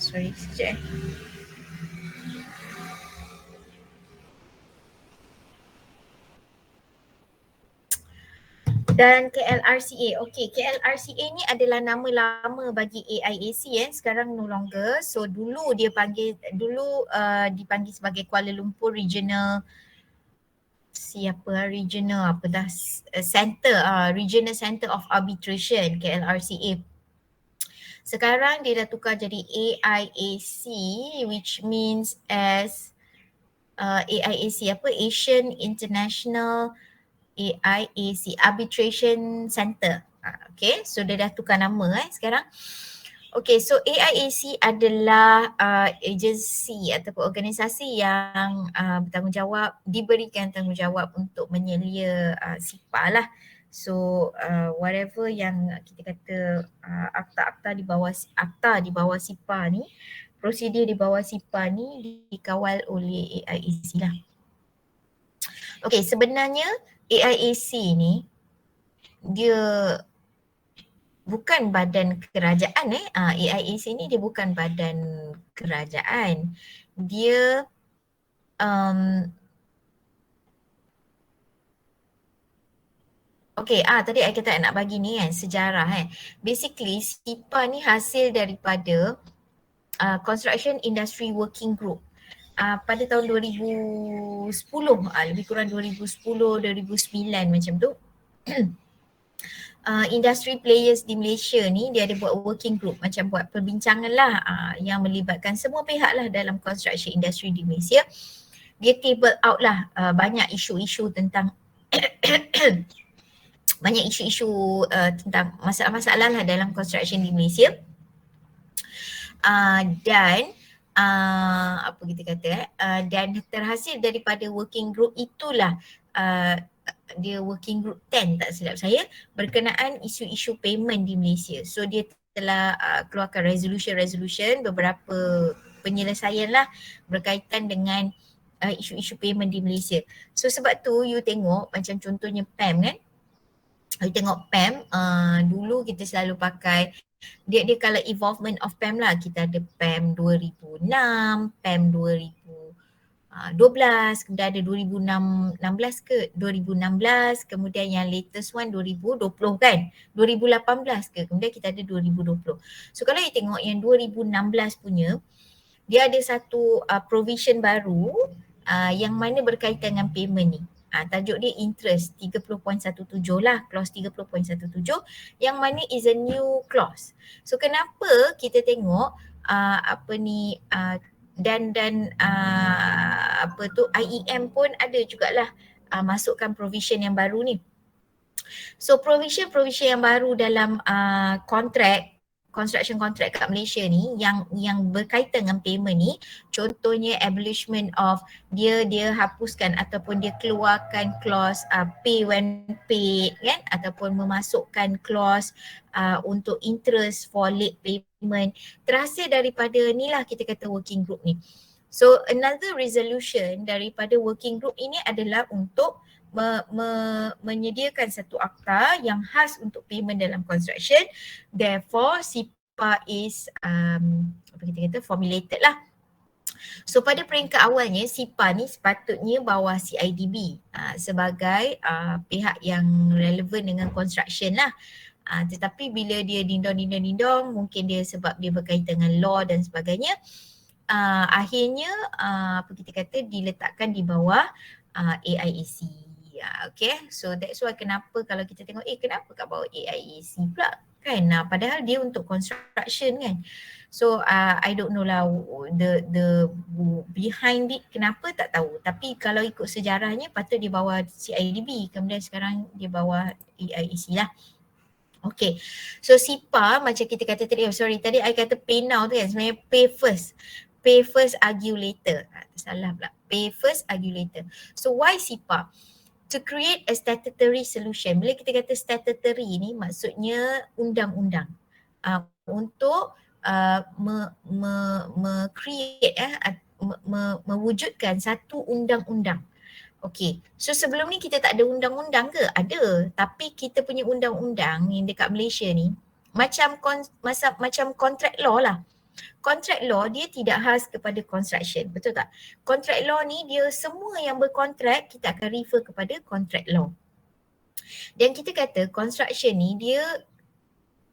Sorry, sekejap. Dan KLRCA. Okey, KLRCA ni adalah nama lama bagi AIAC sekarang no longer. So dulu dipanggil sebagai Kuala Lumpur Regional Center, Regional Center of Arbitration, KLRCA. Sekarang dia dah tukar jadi AIAC, which means as AIAC Asian International AIAC Arbitration Center. Okay, so dia dah tukar nama sekarang. Okay, so AIAC adalah agensi ataupun organisasi yang diberikan tanggungjawab untuk menyelia SIPA lah. So whatever yang kita kata akta di bawah SIPA ni, prosedur di bawah SIPA ni dikawal oleh AIAC lah. Okay, sebenarnya AIAC ni dia bukan badan kerajaan AIAC ni dia bukan badan kerajaan. Dia tadi saya kata nak bagi ni sejarah Basically SIPA ni hasil daripada Construction Industry Working Group. Pada tahun 2010, lebih kurang 2010-2009 macam tu. Industry players di Malaysia ni dia ada buat working group, macam buat perbincangan lah yang melibatkan semua pihak lah dalam construction industry di Malaysia. Dia table out lah banyak isu-isu tentang tentang masalah-masalah lah dalam construction di Malaysia. Dan terhasil daripada working group itulah dia working group 10 tak silap saya berkenaan isu-isu payment di Malaysia. So dia telah keluarkan resolution beberapa penyelesaian lah berkaitan dengan isu-isu payment di Malaysia. So sebab tu you tengok macam contohnya PAM kan. You tengok PAM dulu kita selalu pakai dia kalau involvement of PAM lah, kita ada PAM 2006, PAM 2012, kemudian ada 2016 ke 2016, kemudian yang latest one 2020 kan, 2018 ke, kemudian kita ada 2020. So kalau you tengok yang 2016 punya, dia ada satu provision baru yang mana berkaitan dengan payment ni. Tajuk dia interest 30.17 lah, clause 30.17 yang mana is a new clause. So kenapa kita tengok IEM pun ada jugalah masukkan provision yang baru ni. So provision yang baru dalam construction contract kat Malaysia ni yang berkaitan dengan payment ni, contohnya abolishment of dia hapuskan ataupun dia keluarkan clause pay when paid kan, ataupun memasukkan clause untuk interest for late payment, terhasil daripada ni lah kita kata working group ni. So another resolution daripada working group ini adalah untuk menyediakan satu akta yang khas untuk payment dalam construction. Therefore SIPA is formulated lah. So pada peringkat awalnya SIPA ni sepatutnya bawah CIDB sebagai pihak yang relevan dengan construction lah. Tetapi bila dia dindong, mungkin dia sebab dia berkaitan dengan law dan sebagainya, akhirnya diletakkan di bawah AIAC. Okay, so that's why kenapa kalau kita tengok kenapa kat bawah AIAC pula kan, padahal dia untuk construction kan. So I don't know lah the behind it kenapa, tak tahu. Tapi kalau ikut sejarahnya patut di bawah CIDB, kemudian sekarang di bawah AIAC lah. Okay, so SIPA macam kita kata tadi, tadi I kata pay now tu kan, sebenarnya pay first argue later. Salah pula, pay first argue later. So why SIPA? To create a statutory solution. Bila kita kata statutory ni maksudnya undang-undang. Untuk mewujudkan satu undang-undang. Okay, so sebelum ni kita tak ada undang-undang ke? Ada, tapi kita punya undang-undang yang dekat Malaysia ni macam contract law lah. Contract law dia tidak khas kepada construction, betul tak? Contract law ni dia semua yang berkontrak kita akan refer kepada contract law. Dan kita kata construction ni dia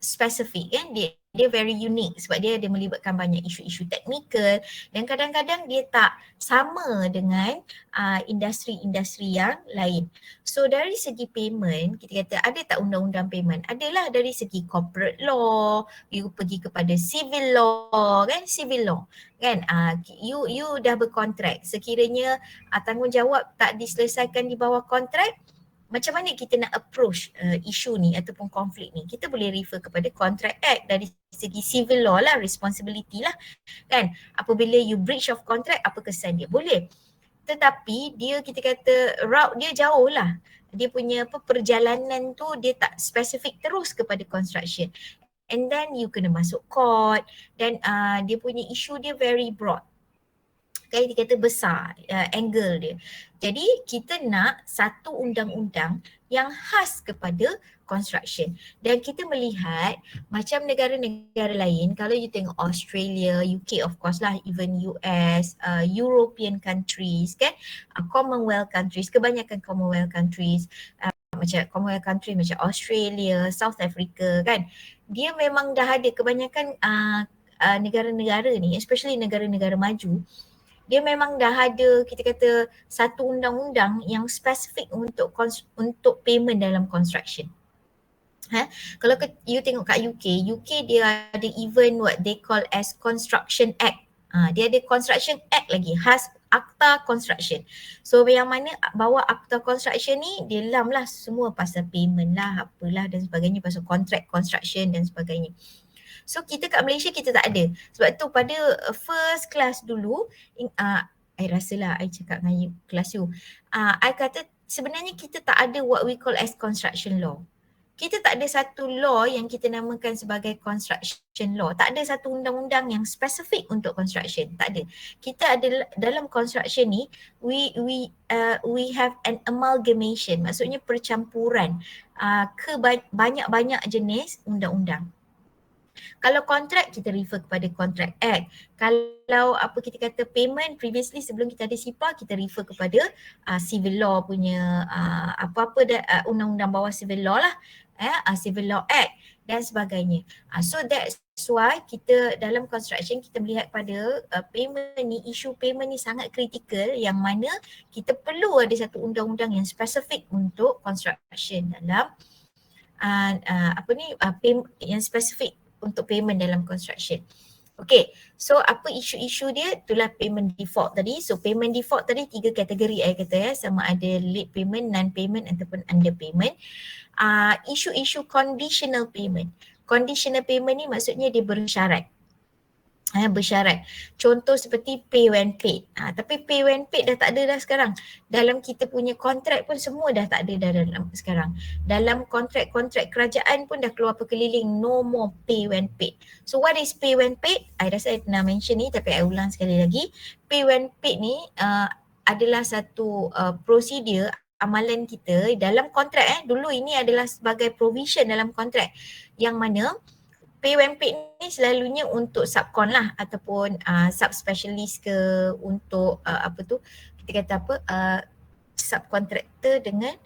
spesifik kan, dia very unique sebab dia ada melibatkan banyak isu-isu teknikal dan kadang-kadang dia tak sama dengan industri-industri yang lain. So dari segi payment, kita kata ada tak undang-undang payment? Adalah dari segi corporate law, you pergi kepada civil law kan, civil law kan, you dah berkontrak, sekiranya tanggungjawab tak diselesaikan di bawah kontrak, macam mana kita nak approach isu ni ataupun konflik ni? Kita boleh refer kepada Contract Act dari segi civil law lah, responsibility lah kan. Apabila you breach of contract, apa kesan dia? Boleh. Tetapi dia, kita kata route dia jauh lah. Dia punya perjalanan tu dia tak spesifik terus kepada construction. And then you kena masuk court dan dia punya isu dia very broad. Kan dia kata besar angle dia. Jadi kita nak satu undang-undang yang khas kepada construction. Dan kita melihat macam negara-negara lain, kalau you tengok Australia, UK of course lah, even US, European countries kan, Commonwealth countries, kebanyakan Commonwealth countries, macam Commonwealth country macam Australia, South Africa kan, dia memang dah ada kebanyakan negara-negara ni, especially negara-negara maju, dia memang dah ada kita kata satu undang-undang yang spesifik untuk payment dalam construction. Kalau you tengok kat UK dia ada even what they call as Construction Act. Dia ada Construction Act lagi, khas Akta Construction. So yang mana bawa Akta Construction ni dia lam lah semua pasal payment lah, apalah dan sebagainya, pasal contract construction dan sebagainya. So kita kat Malaysia kita tak ada. Sebab tu pada first class dulu, I rasalah I cakap dengan you, kelas you, I kata sebenarnya kita tak ada what we call as construction law. Kita tak ada satu law yang kita namakan sebagai construction law. Tak ada satu undang-undang yang spesifik untuk construction. Tak ada. Kita ada dalam construction ni, we have an amalgamation. Maksudnya percampuran banyak-banyak jenis undang-undang. Kalau kontrak kita refer kepada Contract Act. Kalau apa kita kata payment, previously sebelum kita ada SIPA kita refer kepada civil law punya apa-apa undang-undang bawah civil law lah, Civil Law Act dan sebagainya. So that's why kita dalam construction kita melihat pada payment ni, isu payment ni sangat kritikal yang mana kita perlu ada satu undang-undang yang spesifik untuk construction dalam yang spesifik untuk payment dalam construction. Okay, so apa isu-isu dia? Itulah payment default tadi. So payment default tadi 3 kategori saya kata sama ada late payment, non-payment ataupun underpayment. Isu-isu conditional payment. Conditional payment ni maksudnya dia bersyarat. Bersyarat. Contoh seperti pay when paid. Tapi pay when paid dah tak ada dah sekarang. Dalam kita punya kontrak pun semua dah tak ada dah dalam sekarang. Dalam kontrak-kontrak kerajaan pun dah keluar perkeliling no more pay when paid. So what is pay when paid? I rasa I pernah mention ni tapi I ulang sekali lagi. Pay when paid ni adalah satu prosedur amalan kita dalam kontrak. Dulu ini adalah sebagai provision dalam kontrak yang mana pay when paid ni selalunya untuk subcon lah ataupun subspecialist ke untuk kita kata subcontractor dengan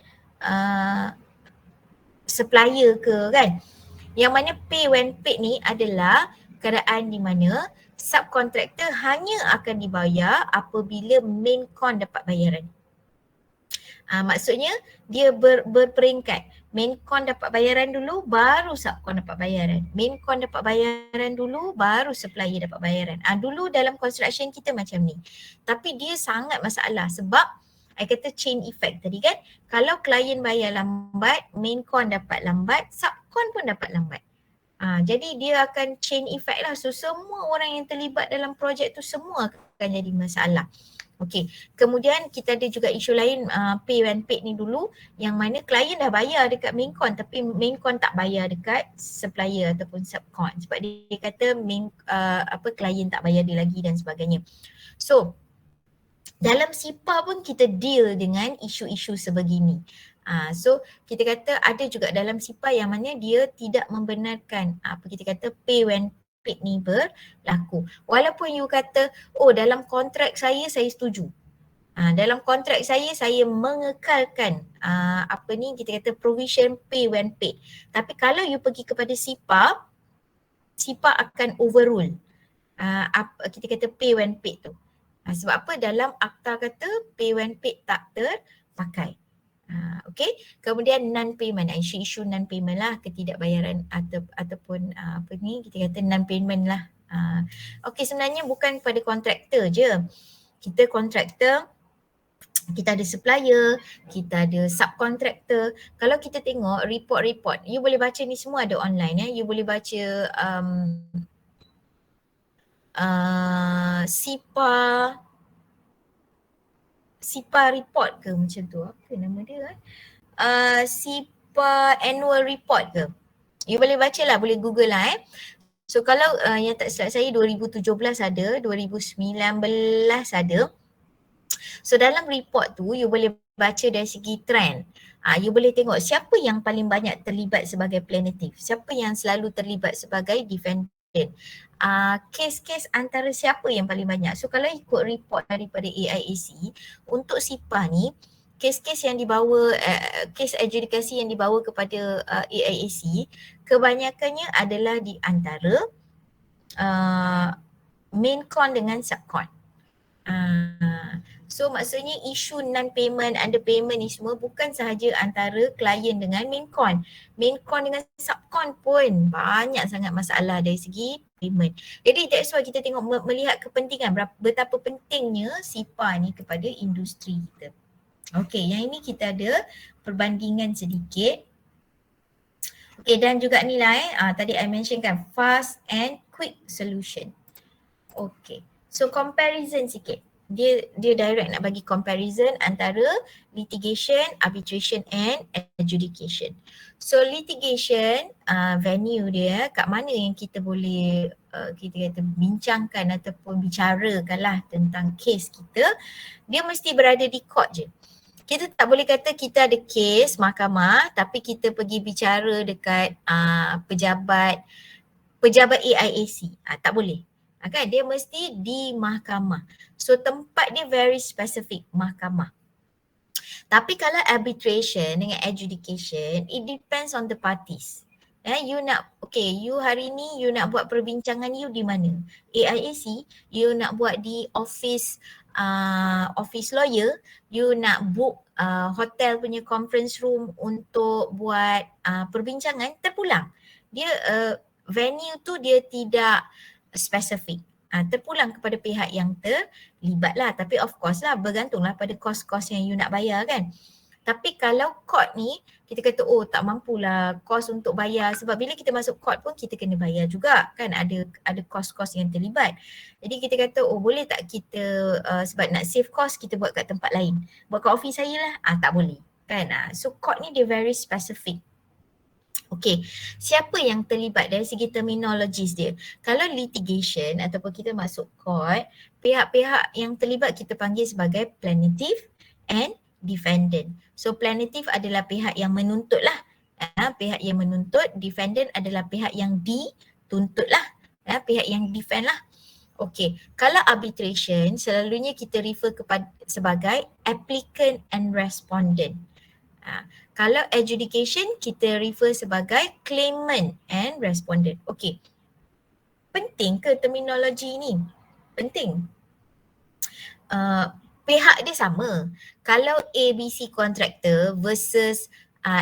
supplier ke kan. Yang mana pay when paid ni adalah keadaan di mana subcontractor hanya akan dibayar apabila main con dapat bayaran. Maksudnya dia berperingkat. Main con dapat bayaran dulu, baru subcon dapat bayaran. Main con dapat bayaran dulu, baru supplier dapat bayaran. Dulu dalam construction kita macam ni. Tapi dia sangat masalah sebab I kata chain effect tadi kan. Kalau klien bayar lambat, main con dapat lambat, subcon pun dapat lambat. Jadi dia akan chain effect lah. So semua orang yang terlibat dalam projek tu semua akan jadi masalah. Okey, kemudian kita ada juga isu lain pay when paid ni dulu yang mana klien dah bayar dekat main con tapi main con tak bayar dekat supplier ataupun subcon sebab dia kata klien tak bayar dia lagi dan sebagainya. So dalam SIPA pun kita deal dengan isu-isu sebegini. So kita kata ada juga dalam SIPA yang mana dia tidak membenarkan kita kata pay when unpaid ni berlaku. Walaupun you kata, oh dalam kontrak saya setuju. Dalam kontrak saya mengekalkan apa ni kita kata provision pay when paid. Tapi kalau you pergi kepada SIPA, SIPA akan overrule kita kata pay when paid tu. Sebab apa? Dalam akta kata pay when paid tak terpakai. Okay. Kemudian non-payment, isu non-payment lah, ketidakbayaran ataupun apa ni kita kata non-payment lah. Okay, sebenarnya bukan pada kontraktor je. Kita kontraktor, kita ada supplier, kita ada subcontractor. Kalau kita tengok report-report, you boleh baca ni semua ada online you boleh baca SIPA report ke macam tu, apa nama dia SIPA annual report ke, you boleh baca lah, boleh google lah So kalau yang tak silap saya 2017 ada, 2019 ada. So dalam report tu you boleh baca dari segi trend. You boleh tengok siapa yang paling banyak terlibat sebagai plaintiff, siapa yang selalu terlibat sebagai defendant. Kes-kes antara siapa yang paling banyak. So kalau ikut report daripada AIAC, untuk SIPA ni, kes-kes yang dibawa, kes adjudikasi yang dibawa kepada AIAC, kebanyakannya adalah di antara main con dengan subcon. So maksudnya isu non-payment, underpayment ni semua bukan sahaja antara klien dengan main con. Main con dengan subcon pun banyak sangat masalah dari segi payment. Jadi that's why kita tengok melihat kepentingan betapa pentingnya SIPA ni kepada industri kita. Okay, yang ini kita ada perbandingan sedikit. Okay, dan juga ni lah tadi I mention kan, fast and quick solution. Okay, so comparison sikit. Dia direct nak bagi comparison antara litigation, arbitration and adjudication. So litigation, venue dia kat mana yang kita boleh kita kata bincangkan ataupun bicarakan lah tentang kes kita, dia mesti berada di court je. Kita tak boleh kata kita ada kes mahkamah tapi kita pergi bicara dekat pejabat AIAC. Tak boleh. Kan dia mesti di mahkamah. So tempat dia very specific, mahkamah. Tapi kalau arbitration dengan adjudication, it depends on the parties. You nak, you hari ni you nak buat perbincangan you di mana? AIAC, you nak buat di office lawyer, you nak book hotel punya conference room untuk buat perbincangan, terpulang. Dia venue tu dia tidak spesifik. Terpulang kepada pihak yang terlibat lah. Tapi of course lah, bergantunglah pada kos-kos yang you nak bayar kan. Tapi kalau court ni, kita kata tak mampulah kos untuk bayar. Sebab bila kita masuk court pun kita kena bayar juga kan. Ada kos-kos yang terlibat. Jadi kita kata boleh tak kita sebab nak save cost kita buat kat tempat lain. Buat kat office saya lah. Tak boleh kan. So court ni dia very specific. Okay, siapa yang terlibat dari segi terminologis dia? Kalau litigation ataupun kita masuk court, pihak-pihak yang terlibat kita panggil sebagai plaintiff and defendant. So plaintiff adalah pihak yang menuntut lah. Pihak yang menuntut, defendant adalah pihak yang dituntut lah. Pihak yang defend lah. Okay, kalau arbitration selalunya kita refer kepada sebagai applicant and respondent. Kalau adjudication kita refer sebagai claimant and respondent. Okay. Penting ke terminologi ni? Penting. Pihak dia sama. Kalau ABC contractor versus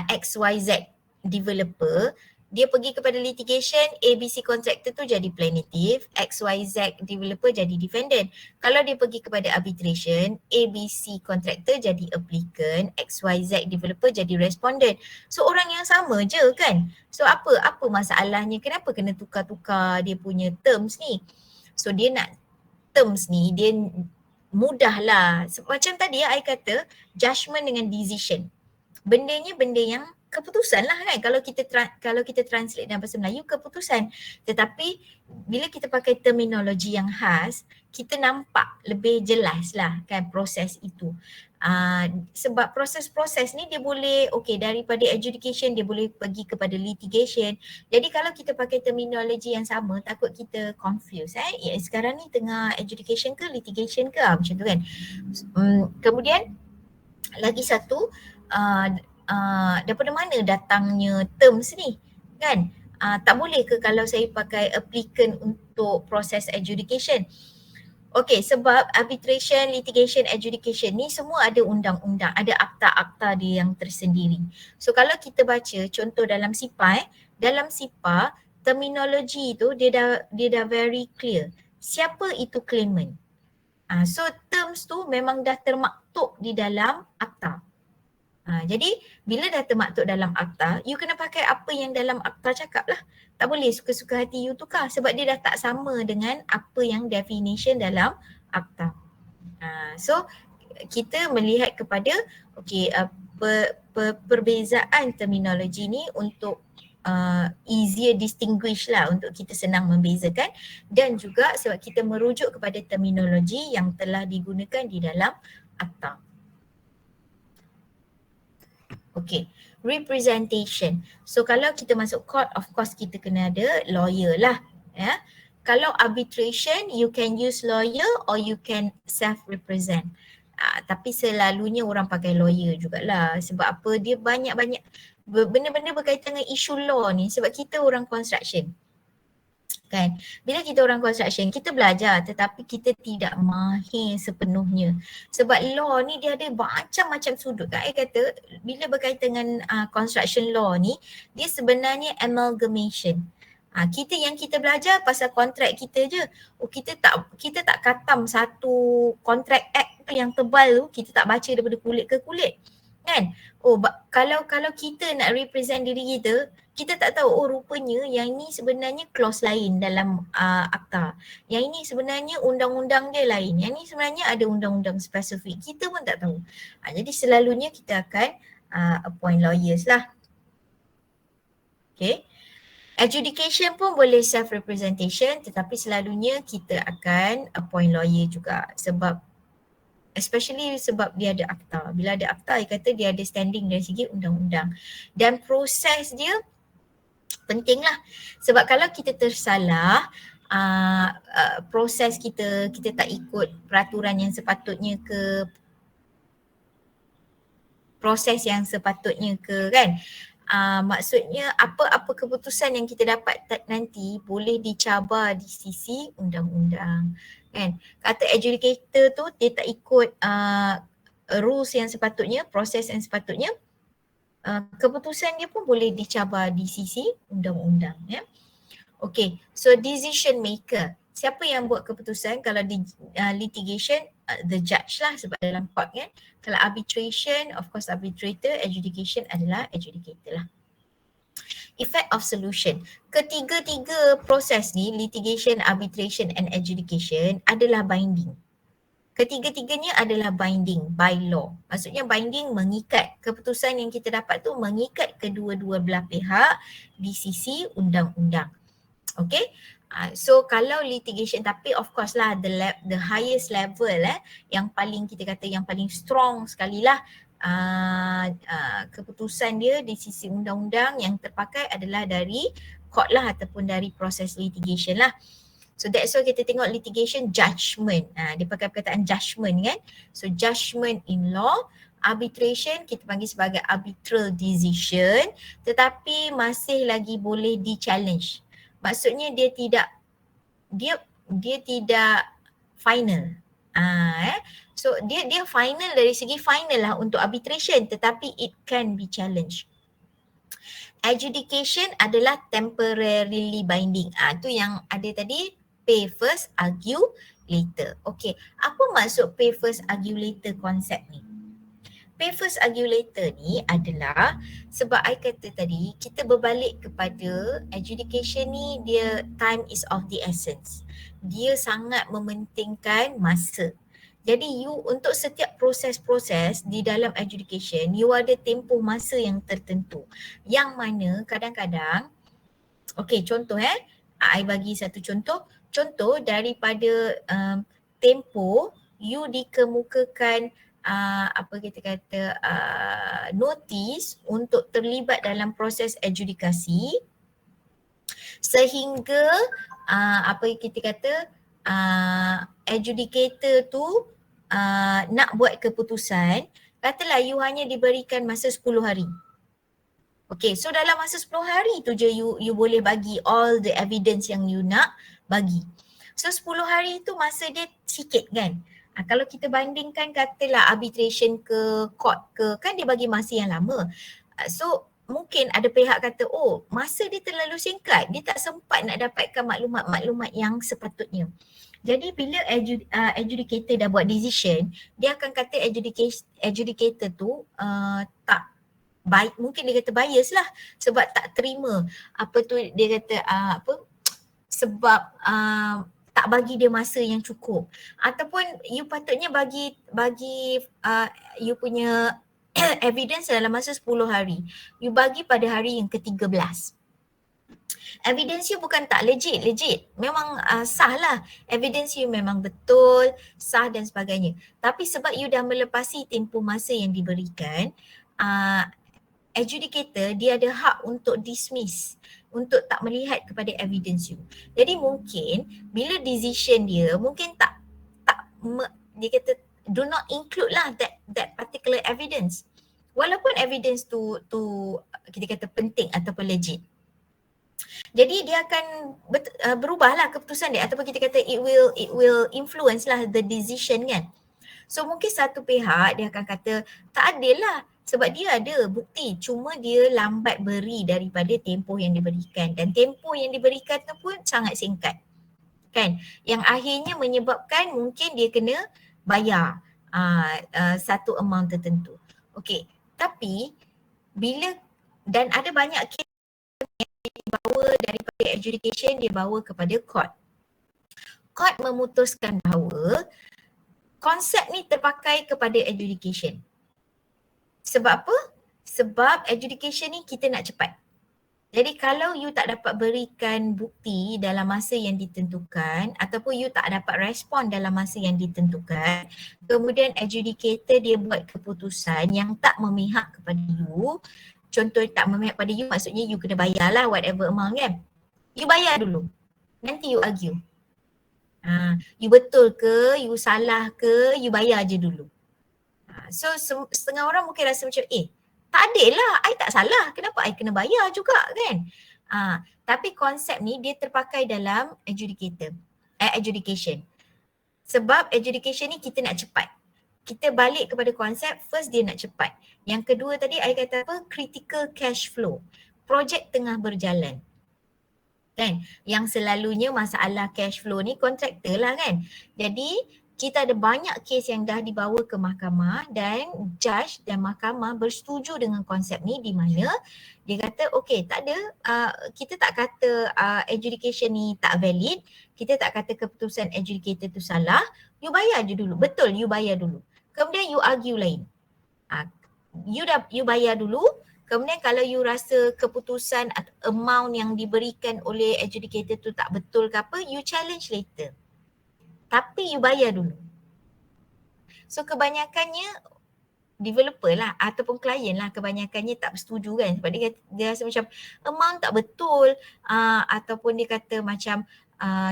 XYZ developer, dia pergi kepada litigation, ABC contractor tu jadi plaintiff, XYZ developer jadi defendant. Kalau dia pergi kepada arbitration, ABC contractor jadi applicant, XYZ developer jadi respondent. So orang yang sama je kan. So apa masalahnya? Kenapa kena tukar-tukar dia punya terms ni? So dia nak terms ni, dia mudahlah. Macam tadi I kata, judgement dengan decision. Bendanya benda yang keputusan lah kan, kalau kita translate dalam bahasa Melayu keputusan. Tetapi bila kita pakai terminologi yang khas, kita nampak lebih jelas lah kan proses itu. Sebab proses-proses ni dia boleh daripada adjudication dia boleh pergi kepada litigation. Jadi kalau kita pakai terminologi yang sama, takut kita confuse sekarang ni tengah adjudication ke litigation ke, macam tu kan. Kemudian lagi satu, daripada mana datangnya terms ni kan. Tak boleh ke kalau saya pakai applicant untuk proses adjudication? Okey, sebab arbitration, litigation, adjudication ni semua ada undang-undang, ada akta-akta dia yang tersendiri. So kalau kita baca contoh dalam SIPA, dalam SIPA terminologi tu dia dah very clear. Siapa itu claimant? So terms tu memang dah termaktub di dalam akta. Jadi bila dah termaktub dalam akta, you kena pakai apa yang dalam akta cakap lah. Tak boleh suka-suka hati you tukar sebab dia dah tak sama dengan apa yang definition dalam akta. So kita melihat kepada perbezaan terminologi ni untuk easier distinguish lah, untuk kita senang membezakan, dan juga sebab kita merujuk kepada terminologi yang telah digunakan di dalam akta. Okay, representation. So kalau kita masuk court, of course kita kena ada lawyer lah. Kalau arbitration, you can use lawyer or you can self-represent. Tapi selalunya orang pakai lawyer jugalah. Sebab apa? Dia banyak-banyak benda-benda berkaitan dengan isu law ni, sebab kita orang construction. Kan? Bila kita orang construction, kita belajar tetapi kita tidak mahir sepenuhnya. Sebab law ni dia ada macam-macam sudut. Kak kata bila berkaitan dengan construction law ni, dia sebenarnya amalgamation. Kita belajar pasal kontrak kita je. Kita tak khatam satu kontrak act tu yang tebal tu, kita tak baca daripada kulit ke kulit. Kan? Kalau kita nak represent diri kita, kita tak tahu rupanya yang ni sebenarnya clause lain dalam akta. Yang ini sebenarnya undang-undang dia lain. Yang ni sebenarnya ada undang-undang spesifik. Kita pun tak tahu. Jadi selalunya kita akan appoint lawyers lah. Okay. Adjudication pun boleh self-representation, tetapi selalunya kita akan appoint lawyer juga. Especially sebab dia ada akta. Bila ada akta, dia kata dia ada standing dari segi undang-undang. Dan proses dia pentinglah. Sebab kalau kita tersalah, proses kita tak ikut peraturan yang sepatutnya ke, proses yang sepatutnya ke kan, maksudnya apa-apa keputusan yang kita dapat nanti boleh dicabar di sisi undang-undang kan. Kata adjudicator tu dia tak ikut rules yang sepatutnya, proses yang sepatutnya, keputusan dia pun boleh dicabar di sisi undang-undang ya. Okay, so decision maker. Siapa yang buat keputusan? Kalau di litigation, the judge lah sebab dalam court kan. Kalau arbitration, of course arbitrator, adjudication adalah adjudicator lah. Effect of solution. Ketiga-tiga proses ni, litigation, arbitration and adjudication adalah binding. Ketiga-tiganya adalah binding by law. Maksudnya binding mengikat, keputusan yang kita dapat tu mengikat kedua-dua belah pihak di sisi undang-undang. Okay. So kalau litigation, tapi of course lah the highest level yang paling kita kata yang paling strong sekali lah keputusan dia di sisi undang-undang yang terpakai adalah dari court lah ataupun dari proses litigation lah. So that's why kita tengok litigation judgment. Dia pakai perkataan judgment kan. So judgment in law, arbitration kita panggil sebagai arbitral decision, tetapi masih lagi boleh di-challenge. Maksudnya dia tidak final. So dia final dari segi final lah untuk arbitration, tetapi it can be challenged. Adjudication adalah temporarily binding. Tu yang ada tadi, pay first, argue later. Okay, apa maksud pay first, argue later konsep ni? Pay first, argue later ni adalah sebab I kata tadi, kita berbalik kepada adjudication ni, dia time is of the essence. Dia sangat mementingkan masa. Jadi you untuk setiap proses-proses di dalam adjudication, you ada tempoh masa yang tertentu. Yang mana kadang-kadang, okey contoh I bagi satu contoh. Contoh daripada tempoh you dikemukakan apa kita kata notis untuk terlibat dalam proses adjudikasi sehingga apa kita kata adjudicator tu nak buat keputusan, katalah you hanya diberikan masa 10 hari. Okay, so dalam masa 10 hari tu je you boleh bagi all the evidence yang you nak bagi. So 10 hari tu masa dia sikit kan. Kalau kita bandingkan katalah arbitration ke court ke, kan dia bagi masa yang lama. So mungkin ada pihak kata, oh masa dia terlalu singkat, dia tak sempat nak dapatkan maklumat-maklumat yang sepatutnya. Jadi bila adjudicator dah buat decision, dia akan kata adjudicator tu tak baik, mungkin dia kata bias lah sebab tak terima apa tu dia kata sebab tak bagi dia masa yang cukup, ataupun you patutnya bagi you punya evidence dalam masa 10 hari, you bagi pada hari yang ke-13. Evidence you bukan tak legit, memang sah lah, evidence you memang betul, sah dan sebagainya, tapi sebab you dah melepasi tempoh masa yang diberikan, adjudicator dia ada hak untuk dismiss, untuk tak melihat kepada evidence you. Jadi mungkin bila decision dia mungkin dia kata do not include lah that particular evidence. Walaupun evidence tu kita kata penting ataupun legit. Jadi dia akan berubahlah keputusan dia, ataupun kita kata it will influence lah the decision kan. So mungkin satu pihak dia akan kata tak adil lah sebab dia ada bukti, cuma dia lambat beri daripada tempoh yang diberikan, dan tempoh yang diberikan tu pun sangat singkat kan, yang akhirnya menyebabkan mungkin dia kena bayar satu amount tertentu. Okey, tapi bila, dan ada banyak kes yang dibawa daripada adjudication dia bawa kepada court. Court memutuskan bahawa konsep ni terpakai kepada adjudication. Sebab apa? Sebab adjudication ni kita nak cepat. Jadi kalau you tak dapat berikan bukti dalam masa yang ditentukan, ataupun you tak dapat respon dalam masa yang ditentukan, kemudian adjudicator dia buat keputusan yang tak memihak kepada you. Contoh tak memihak pada you maksudnya you kena bayar lah whatever amount kan. You bayar dulu. Nanti you argue. You betul ke, you salah ke, you bayar je dulu. So setengah orang mungkin rasa macam tak adil lah, I tak salah, kenapa I kena bayar juga kan. Tapi konsep ni dia terpakai dalam adjudication. Sebab adjudication ni kita nak cepat. Kita balik kepada konsep, first dia nak cepat. Yang kedua tadi I kata apa? Critical cash flow. Projek tengah berjalan. Kan? Yang selalunya masalah cash flow ni kontraktor lah kan. Jadi kita ada banyak kes yang dah dibawa ke mahkamah dan judge dan mahkamah bersetuju dengan konsep ni, di mana dia kata okey tak ada, kita tak kata adjudication ni tak valid, kita tak kata keputusan adjudicator tu salah, you bayar je dulu, betul you bayar dulu. Kemudian you argue lain. You bayar dulu, kemudian kalau you rasa keputusan atau amount yang diberikan oleh adjudicator tu tak betul ke apa, you challenge later. Tapi you bayar dulu. So kebanyakannya developer lah ataupun klien lah, kebanyakannya tak bersetuju kan, sebab dia rasa macam amount tak betul, ataupun dia kata macam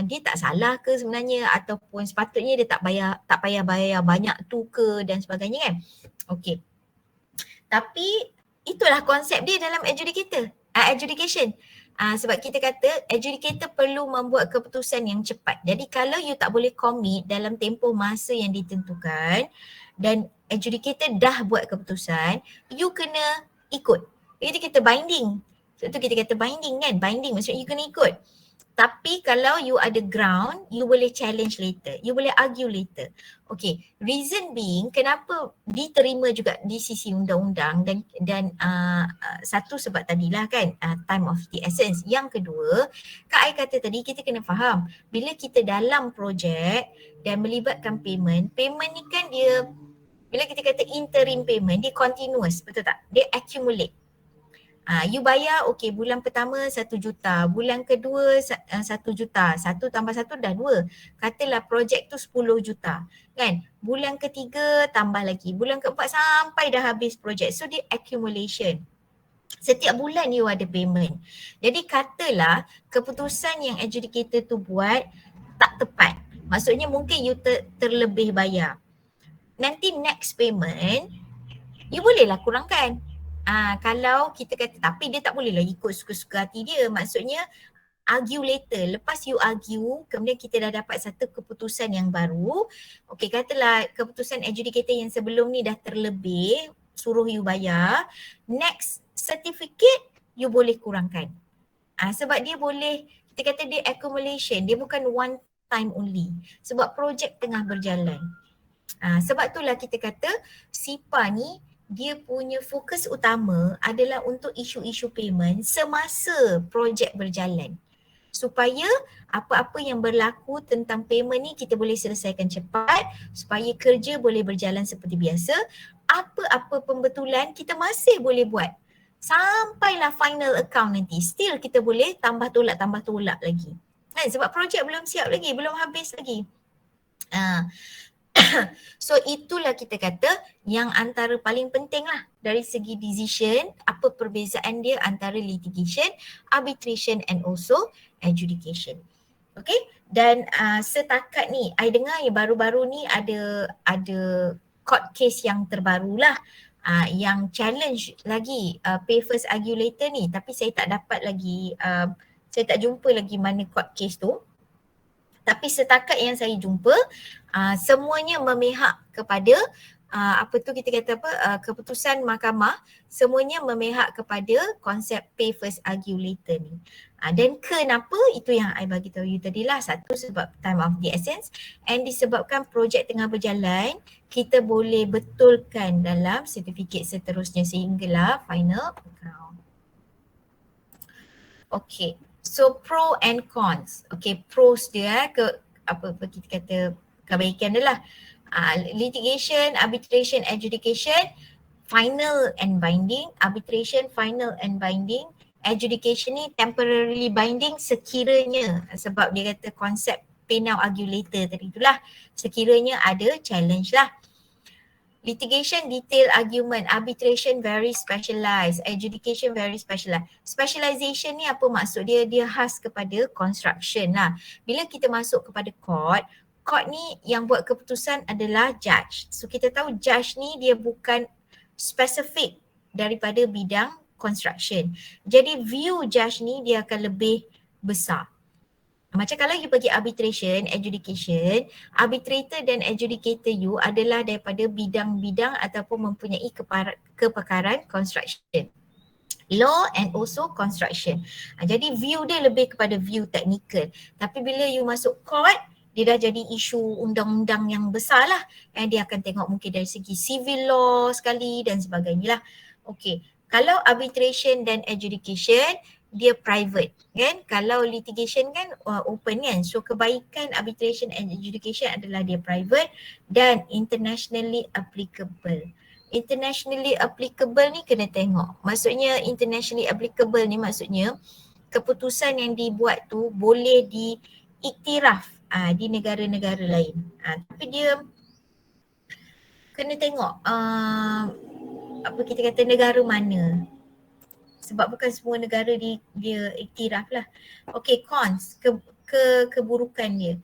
dia tak salah ke sebenarnya, ataupun sepatutnya dia tak payah bayar banyak tu ke dan sebagainya kan. Okey. Tapi itulah konsep dia dalam adjudication. Sebab kita kata adjudicator perlu membuat keputusan yang cepat. Jadi kalau you tak boleh commit dalam tempoh masa yang ditentukan dan adjudicator dah buat keputusan, you kena ikut. Jadi kita binding. Sebab tu kita kata binding kan, binding maksudnya you kena ikut. Tapi kalau you ada ground, you boleh challenge later. You boleh argue later. Okay, reason being kenapa diterima juga di sisi undang-undang dan satu sebab tadilah kan time of the essence. Yang kedua, Kak Ai kata tadi kita kena faham bila kita dalam projek dan melibatkan payment ni kan dia bila kita kata interim payment, dia continuous, betul tak? Dia accumulate. You bayar, okay, bulan pertama 1 juta, bulan kedua 1 juta, 1 tambah 1 dah 2. Katalah projek tu 10 juta, kan? Bulan ketiga tambah lagi, bulan keempat sampai dah habis projek. So dia accumulation. Setiap bulan you ada payment. Jadi katalah keputusan yang adjudicator tu buat tak tepat. Maksudnya mungkin you terlebih bayar. Nanti next payment, you bolehlah kurangkan. Kalau kita kata, tapi dia tak bolehlah ikut suka-suka hati dia. Maksudnya argue later. Lepas you argue, kemudian kita dah dapat satu keputusan yang baru. Okay, katalah keputusan adjudicator yang sebelum ni dah terlebih, suruh you bayar. Next certificate, you boleh kurangkan. Sebab dia boleh, kita kata dia accumulation. Dia bukan one time only. Sebab projek tengah berjalan. Sebab itulah kita kata SIPA ni dia punya fokus utama adalah untuk isu-isu payment semasa projek berjalan. Supaya apa-apa yang berlaku tentang payment ni kita boleh selesaikan cepat, supaya kerja boleh berjalan seperti biasa. Apa-apa pembetulan kita masih boleh buat. Sampailah final account nanti, still kita boleh tambah tolak lagi. Kan? Sebab projek belum siap lagi, belum habis lagi. So itulah kita kata yang antara paling penting lah dari segi decision, apa perbezaan dia antara litigation, arbitration and also adjudication. Okay, dan setakat ni, I dengar yang baru-baru ni ada court case yang terbaru lah yang challenge lagi pay first argue later ni, tapi saya tak dapat lagi, saya tak jumpa lagi mana court case tu. Tapi setakat yang saya jumpa, semuanya memihak kepada kita kata keputusan mahkamah, semuanya memihak kepada konsep pay first argue later ni. Dan kenapa, itu yang I bagi tahu you tadi lah. Satu, sebab time of the essence, and disebabkan projek tengah berjalan, kita boleh betulkan dalam sertifikat seterusnya sehinggalah final account. Okay. So pro and cons. Okay, pros dia apa kita kata kebaikan dia lah. Litigation, arbitration, adjudication, final and binding. Arbitration, final and binding. Adjudication ni temporarily binding sekiranya, sebab dia kata konsep pay now argue later tadi itulah, sekiranya ada challenge lah. Litigation, detail argument. Arbitration, very specialized. Adjudication, very specialized. Specialization ni apa maksud dia? Dia khas kepada construction lah. Bila kita masuk kepada court ni yang buat keputusan adalah judge. So kita tahu judge ni dia bukan spesifik daripada bidang construction. Jadi view judge ni dia akan lebih besar. Macam kalau you pergi arbitration, adjudication, arbitrator dan adjudicator you adalah daripada bidang-bidang ataupun mempunyai kepakaran construction. Law and also construction. Jadi view dia lebih kepada view technical. Tapi bila you masuk court, dia dah jadi isu undang-undang yang besar lah. Dia akan tengok mungkin dari segi civil law sekali dan sebagainya lah. Okay, kalau arbitration dan adjudication, dia private kan. Kalau litigation kan open kan. So kebaikan arbitration and adjudication adalah dia private dan internationally applicable. Internationally applicable ni kena tengok. Maksudnya internationally applicable ni maksudnya keputusan yang dibuat tu boleh diiktiraf di negara-negara lain. Tapi dia kena tengok apa kita kata negara mana. Sebab bukan semua negara dia iktiraf lah. Okay, cons, keburukan dia.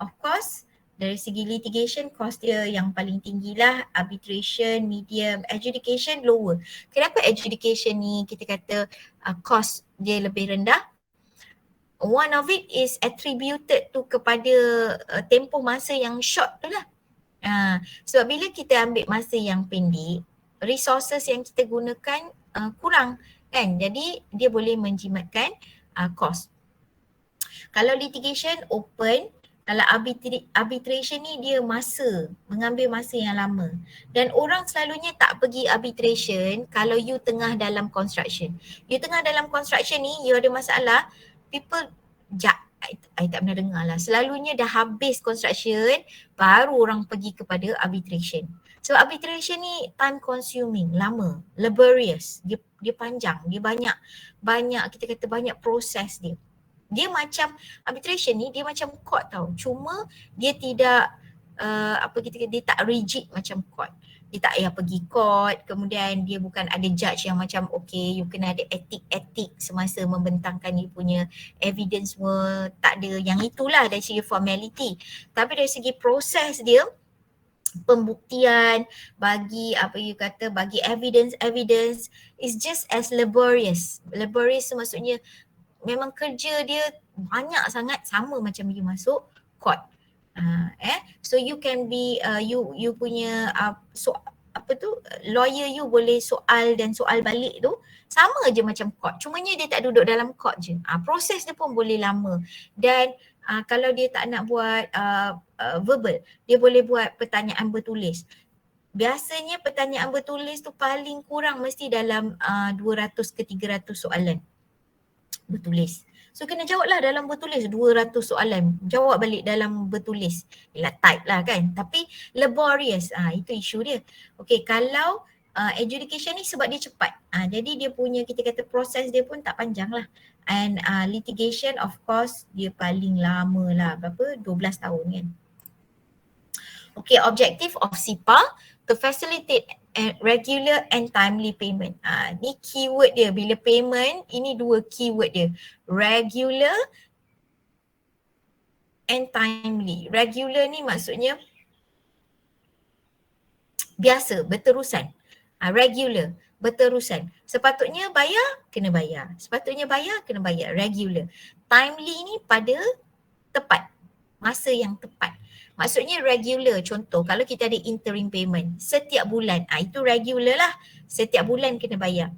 Of course, dari segi litigation, cost dia yang paling tinggi lah. Arbitration, medium, adjudication lower. Kenapa adjudication ni kita kata cost dia lebih rendah? One of it is attributed tu kepada tempoh masa yang short tu lah. Sebab bila kita ambil masa yang pendek, resources yang kita gunakan kurang kan, jadi dia boleh menjimatkan cost. Kalau litigation open, kalau arbitration ni dia mengambil masa yang lama. Dan orang selalunya tak pergi arbitration kalau you tengah dalam construction. You tengah dalam construction ni, you ada masalah, people I tak pernah dengar lah. Selalunya dah habis construction, baru orang pergi kepada arbitration. So arbitration ni time consuming, lama, laborious, dia panjang, dia banyak kita kata banyak proses dia. Dia macam arbitration ni dia macam court tau. Cuma dia tidak dia tak rigid macam court. Dia tak payah pergi court, kemudian dia bukan ada judge yang macam okay, you kena ada etik semasa membentangkan you punya evidence semua, tak ada yang itulah dari segi formality. Tapi dari segi proses dia, pembuktian, bagi evidence is just as laborious. Laborious maksudnya memang kerja dia banyak sangat, sama macam you masuk court. So you can be you punya lawyer you boleh soal dan soal balik tu sama je macam court, cumanya dia tak duduk dalam court je. Proses dia pun boleh lama. Dan kalau dia tak nak buat verbal, dia boleh buat pertanyaan bertulis. Biasanya pertanyaan bertulis tu paling kurang mesti dalam 200 ke 300 soalan bertulis. So kena jawab lah dalam bertulis 200 soalan. Jawab balik dalam bertulis. Yalah type lah kan. Tapi laborious. Itu isu dia. Okay, kalau adjudication ni sebab dia cepat. Jadi dia punya kita kata proses dia pun tak panjang lah. And litigation of course dia paling lama lah. Berapa? 12 tahun kan. Okay, objective of SIPA to facilitate regular and timely payment. Ni keyword dia. Bila payment, ini dua keyword dia. Regular and timely. Regular ni maksudnya biasa, berterusan. Regular, berterusan. Sepatutnya bayar, kena bayar. Sepatutnya bayar, kena bayar. Regular. Timely ni pada tepat. Masa yang tepat. Maksudnya regular, contoh kalau kita ada interim payment setiap bulan, itu regular lah, setiap bulan kena bayar.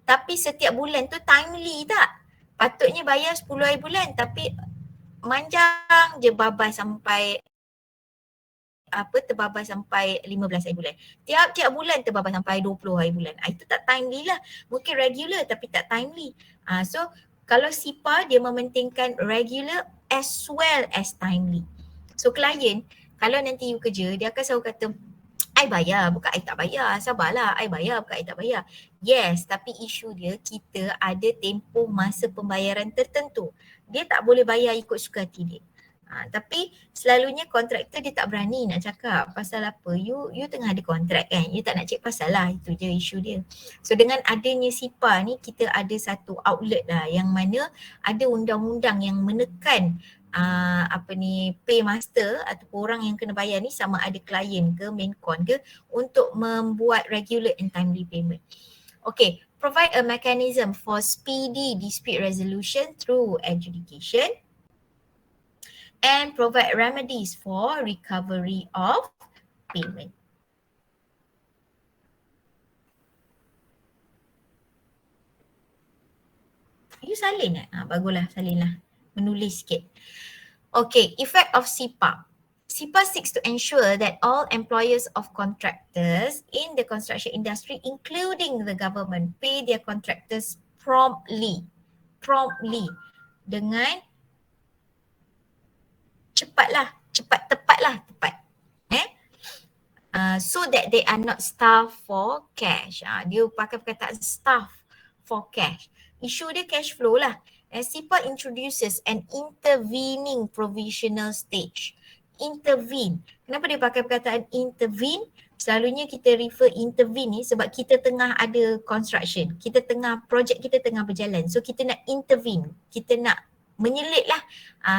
Tapi setiap bulan tu timely tak? Patutnya bayar 10 hari bulan tapi manjang je babas sampai terbabas sampai 15 hari bulan. Tiap-tiap bulan terbabas sampai 20 hari bulan. Itu tak timely lah. Mungkin regular tapi tak timely. So kalau SIPA dia mementingkan regular as well as timely. So klien, kalau nanti you kerja, dia akan selalu kata, I bayar, bukan I tak bayar. Sabarlah, I bayar, bukan I tak bayar. Yes, tapi isu dia, kita ada tempoh masa pembayaran tertentu. Dia tak boleh bayar ikut suka hati dia. Tapi selalunya kontraktor dia tak berani nak cakap pasal apa. You tengah ada kontrak kan, you tak nak cek pasal lah, itu je isu dia. So dengan adanya SIPA ni, kita ada satu outlet lah yang mana ada undang-undang yang menekan paymaster ataupun orang yang kena bayar ni, sama ada klien ke main con ke, untuk membuat regular and timely payment. Okay, provide a mechanism for speedy dispute resolution through adjudication and provide remedies for recovery of payment. You salin tak? Baguslah, salin lah. Menulis sikit. Okay, effect of SIPA. SIPA seeks to ensure that all employers of contractors in the construction industry, including the government, pay their contractors promptly. Dengan tepat. So that they are not starved for cash. Dia pakai perkataan starved for cash. Isu dia cash flow lah. SIPA introduces an intervening provisional stage. Intervene. Kenapa dia pakai perkataan intervene? Selalunya kita refer intervene ni sebab kita tengah ada construction. Projek kita tengah berjalan. So kita nak intervene. Kita nak menyelit lah.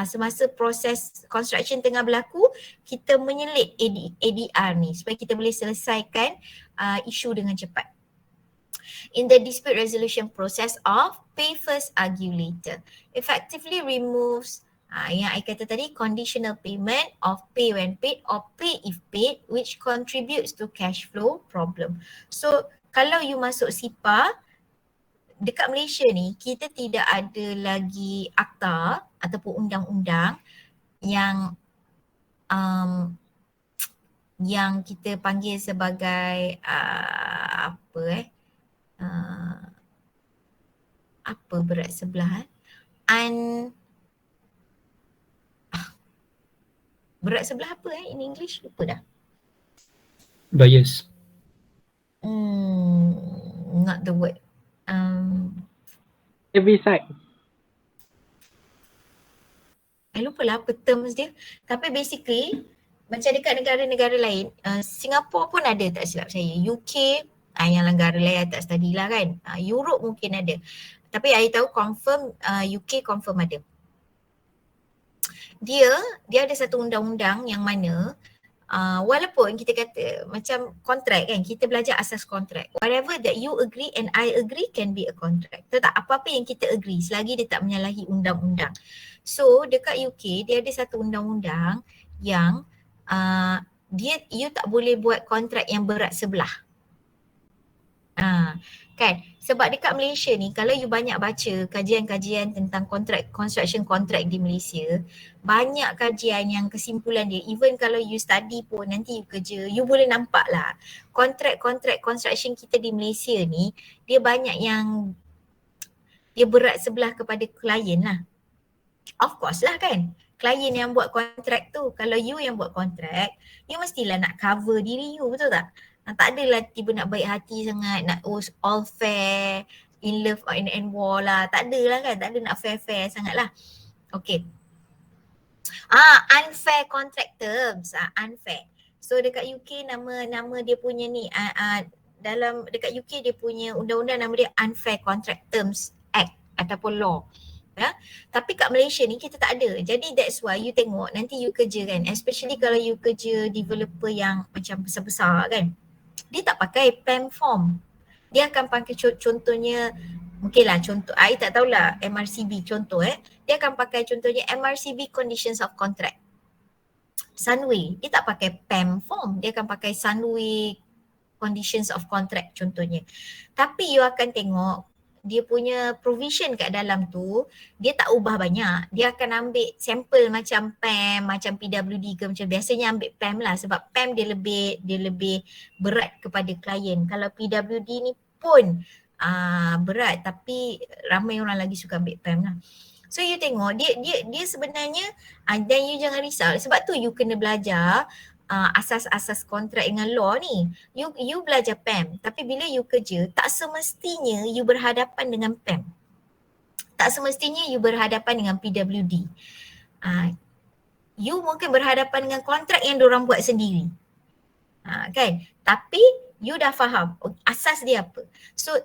Semasa proses construction tengah berlaku, kita menyelit ADR ni supaya kita boleh selesaikan isu dengan cepat. In the dispute resolution process of pay first, argue later, effectively removes yang I kata tadi, conditional payment of pay when paid or pay if paid, which contributes to cash flow problem. So kalau you masuk SIPA, dekat Malaysia ni kita tidak ada lagi akta ataupun undang-undang yang yang kita panggil sebagai apa berat sebelah berat sebelah apa in English, lupa dah. Bias. Not the word. Heaviside. Lupa lah apa terms dia. Tapi basically macam dekat negara-negara lain, Singapura pun ada tak silap saya. UK yang negara lain tak study lah kan. Europe mungkin ada. Tapi I tahu confirm UK confirm ada. Dia ada satu undang-undang yang mana walaupun kita kata macam kontrak kan, kita belajar asas kontrak. Whatever that you agree and I agree can be a contract. Tahu tak, apa-apa yang kita agree selagi dia tak menyalahi undang-undang. So dekat UK dia ada satu undang-undang yang you tak boleh buat kontrak yang berat sebelah. Kan, sebab dekat Malaysia ni kalau you banyak baca kajian-kajian tentang kontrak, construction kontrak di Malaysia, banyak kajian yang kesimpulan dia, even kalau you study pun nanti you kerja, you boleh nampak lah kontrak-kontrak construction kita di Malaysia ni dia banyak yang dia berat sebelah kepada klien lah. Of course lah kan, klien yang buat kontrak tu, kalau you yang buat kontrak, you mestilah nak cover diri you, betul tak? Tak adalah tiba nak baik hati sangat, nak all fair, in love and war lah. Tak ada lah kan, tak ada nak fair-fair sangat lah. Okay. Unfair contract terms, unfair. So dekat UK nama dia punya ni, dalam dekat UK dia punya undang-undang nama dia Unfair Contract Terms Act ataupun law. Ya? Tapi kat Malaysia ni kita tak ada. Jadi that's why you tengok nanti you kerja kan, especially kalau you kerja developer yang macam besar-besar kan, dia tak pakai PAM form. Dia akan pakai contohnya, mungkinlah contoh, I tak tahulah MRCB contoh dia akan pakai contohnya MRCB Conditions of Contract. Sunway, dia tak pakai PAM form, dia akan pakai Sunway Conditions of Contract contohnya. Tapi you akan tengok dia punya provision kat dalam tu, dia tak ubah banyak. Dia akan ambil sampel macam PAM, macam PWD ke macam biasanya ambil PAM lah, sebab PAM dia lebih berat kepada klien. Kalau PWD ni pun berat tapi ramai orang lagi suka ambil PAM lah. So you tengok dia sebenarnya dan you jangan risau, sebab tu you kena belajar asas-asas kontrak dengan law ni. You belajar PAM, tapi bila you kerja tak semestinya you berhadapan dengan PAM. Tak semestinya you berhadapan dengan PWD. You mungkin berhadapan dengan kontrak yang diorang buat sendiri. Kan? Tapi you dah faham asas dia apa. So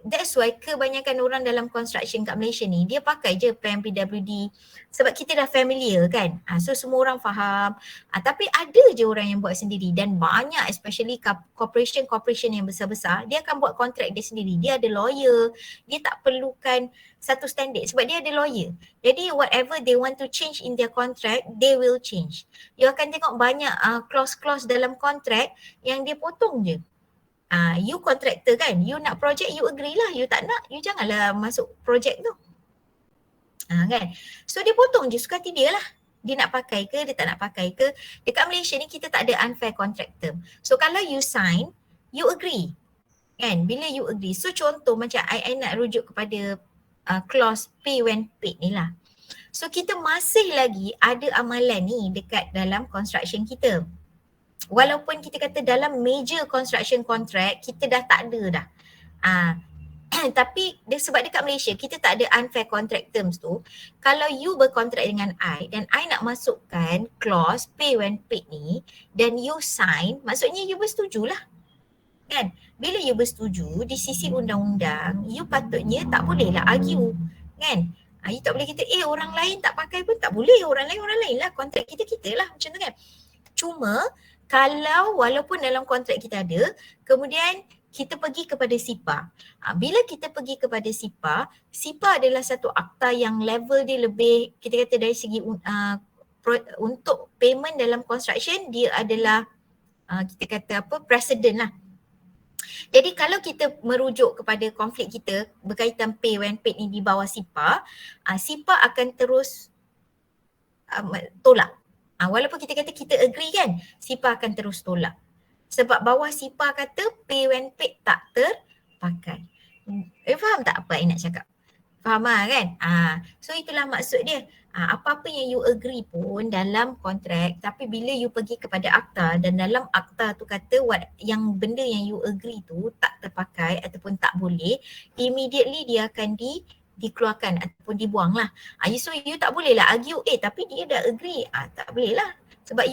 that's why kebanyakan orang dalam construction kat Malaysia ni dia pakai je PAM, PWD sebab kita dah familiar kan. So semua orang faham. Tapi ada je orang yang buat sendiri, dan banyak especially corporation yang besar-besar, dia akan buat kontrak dia sendiri. Dia ada lawyer, dia tak perlukan satu standard sebab dia ada lawyer. Jadi whatever they want to change in their contract, they will change. You akan tengok banyak clause-clause dalam kontrak yang dia potong je. You contractor kan, you nak project you agree lah, you tak nak, you janganlah masuk project tu. Kan? So dia potong je suka hati dia lah. Dia nak pakai ke, dia tak nak pakai ke. Dekat Malaysia ni kita tak ada unfair contract term. So kalau you sign, you agree. Kan? Bila you agree. So contoh macam I nak rujuk kepada clause pay when paid ni lah. So kita masih lagi ada amalan ni dekat dalam construction kita. Walaupun kita kata dalam major construction contract kita dah tak ada dah. Tapi sebab dekat Malaysia kita tak ada unfair contract terms tu, kalau you berkontrak dengan I dan I nak masukkan clause pay when paid ni dan you sign, maksudnya you bersetuju lah. Kan? Bila you bersetuju di sisi undang-undang, you patutnya tak boleh lah argue. Kan? You tak boleh kata orang lain tak pakai pun tak boleh, orang lain lah, kontrak kita lah, macam tu kan. Cuma kalau walaupun dalam kontrak kita ada, kemudian kita pergi kepada SIPA. Bila kita pergi kepada SIPA, SIPA adalah satu akta yang level dia lebih, kita kata dari segi untuk payment dalam construction, dia adalah kita kata precedent lah. Jadi kalau kita merujuk kepada konflik kita berkaitan pay when paid ni di bawah SIPA, SIPA akan terus tolak. Walaupun kita kata kita agree kan, SIPA akan terus tolak. Sebab bawah SIPA kata pay when paid tak terpakai. Faham tak apa yang nak cakap? Faham kan? So itulah maksud dia. Apa-apa yang you agree pun dalam kontrak, tapi bila you pergi kepada akta dan dalam akta tu kata yang benda yang you agree tu tak terpakai ataupun tak boleh, immediately dia akan dikeluarkan ataupun dibuang lah. So you tak boleh lah argue, tapi dia dah agree. Tak boleh lah. Sebab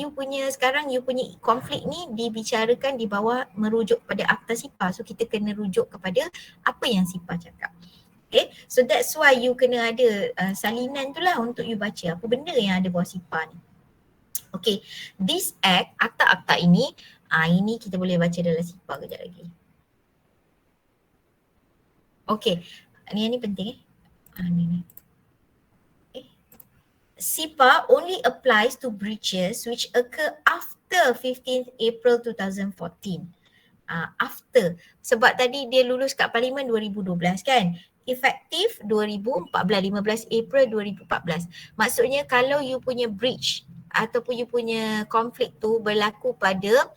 sekarang you punya konflik ni dibicarakan di bawah merujuk pada akta SIPA. So kita kena rujuk kepada apa yang SIPA cakap. Okay, so that's why you kena ada salinan tu lah untuk you baca apa benda yang ada bawah SIPA ni. Okay, this act, akta-akta ini, ini kita boleh baca dalam SIPA kejap lagi. Okay, ni penting ni. SIPA only applies to breaches which occur after 15th April 2014. After, sebab tadi dia lulus kat Parlimen 2012 kan, efektif 2014, 15 April 2014. Maksudnya kalau you punya breach ataupun you punya konflik tu berlaku pada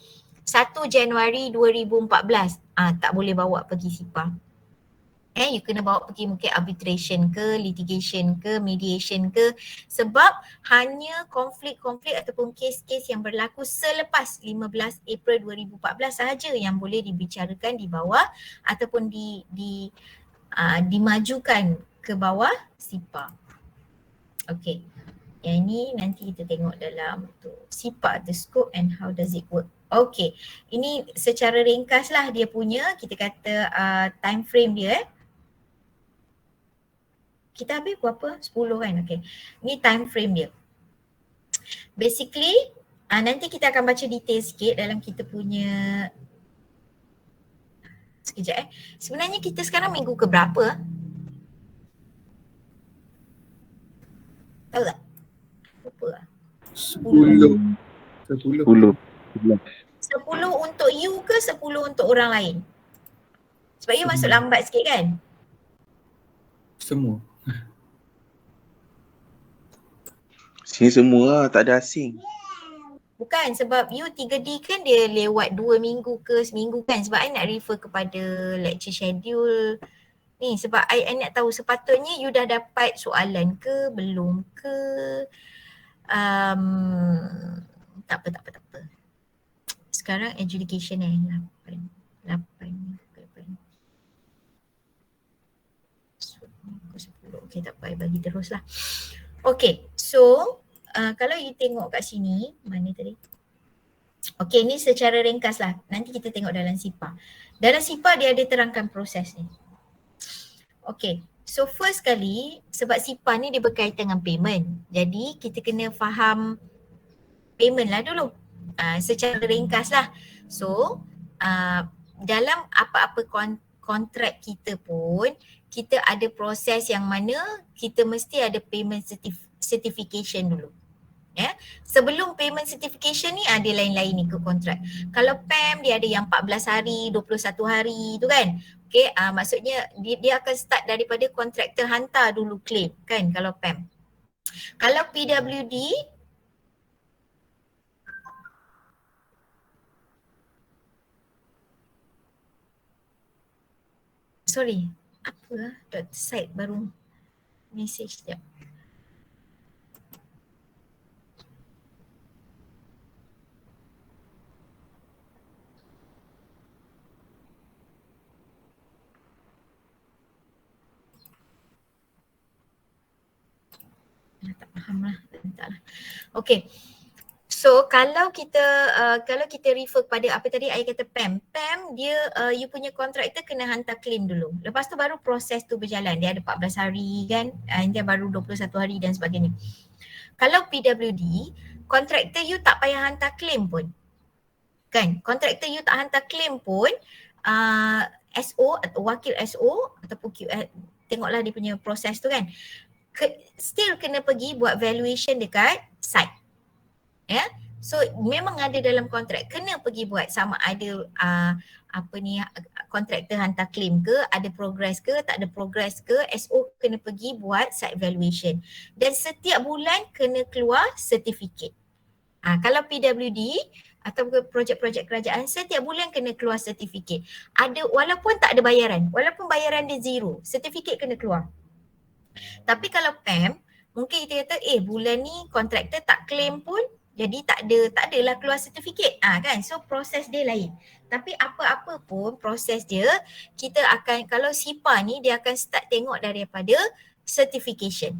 1 Januari 2014, tak boleh bawa pergi SIPA. You kena bawa pergi mungkin arbitration ke, litigation ke, mediation ke, sebab hanya konflik-konflik ataupun kes-kes yang berlaku selepas 15 April 2014 sahaja yang boleh dibicarakan di bawah ataupun dimajukan ke bawah SIPA. Okay, yang ini nanti kita tengok dalam tu SIPA, the scope and how does it work. Okay, ini secara ringkas lah dia punya, kita kata time frame dia. Kita habis berapa? 10 kan? Okay. Ni time frame dia. Basically, nanti kita akan baca detail sikit dalam kita punya, sekejap Sebenarnya kita sekarang minggu ke berapa? Tahu tak? Lupa lah. 10. 10 untuk you ke 10 untuk orang lain? Sebab you masuk lambat sikit kan? Semua. Sini semua lah, tak ada asing. Bukan, sebab you 3D kan dia lewat 2 minggu ke seminggu kan, sebab I nak refer kepada lecture schedule ni, sebab I nak tahu sepatutnya you dah dapat soalan ke belum ke. Tak apa. Sekarang adjudication 8. Okay, tak apa, I bagi terus lah. Okay, so kalau you tengok kat sini, mana tadi? Okay, ni secara ringkas lah. Nanti kita tengok dalam SIPA. Dalam SIPA dia ada terangkan proses ni. Okay, so first kali, sebab SIPA ni dia berkaitan dengan payment. Jadi kita kena faham payment lah dulu. Secara ringkas lah. So, dalam apa-apa kontrak kita pun, kita ada proses yang mana kita mesti ada payment certification dulu. Sebelum payment certification ni ada lain-lain ni ke kontrak. Kalau PAM dia ada yang 14 hari, 21 hari tu kan. Okay, maksudnya dia akan start daripada kontraktor hantar dulu claim kan kalau PAM. Kalau PWD, sorry, apa site baru message sekejap. Tak faham lah, entahlah. Okay, so kalau kita refer kepada apa tadi I kata PAM dia you punya kontraktor kena hantar claim dulu. Lepas tu baru proses tu berjalan. Dia ada 14 hari kan, dia baru 21 hari dan sebagainya. Kalau PWD, kontraktor you tak payah hantar claim pun. Kan, kontraktor you tak hantar claim pun, SO atau wakil SO ataupun QS, tengoklah dia punya proses tu kan. Still kena pergi buat valuation dekat site. So memang ada dalam kontrak, kena pergi buat sama ada kontraktor hantar claim ke, ada progress ke, tak ada progress ke, SO kena pergi buat site evaluation. Dan setiap bulan kena keluar sertifikat. Kalau PWD atau projek-projek kerajaan, setiap bulan kena keluar sertifikat. Ada, walaupun tak ada bayaran, walaupun bayaran dia zero, sertifikat kena keluar. Tapi kalau PAM, mungkin kita kata bulan ni kontraktor tak claim pun, jadi tak adalah keluar sertifikat kan. So proses dia lain. Tapi apa-apa pun proses dia, kita akan, kalau SIPA ni dia akan start tengok daripada certification.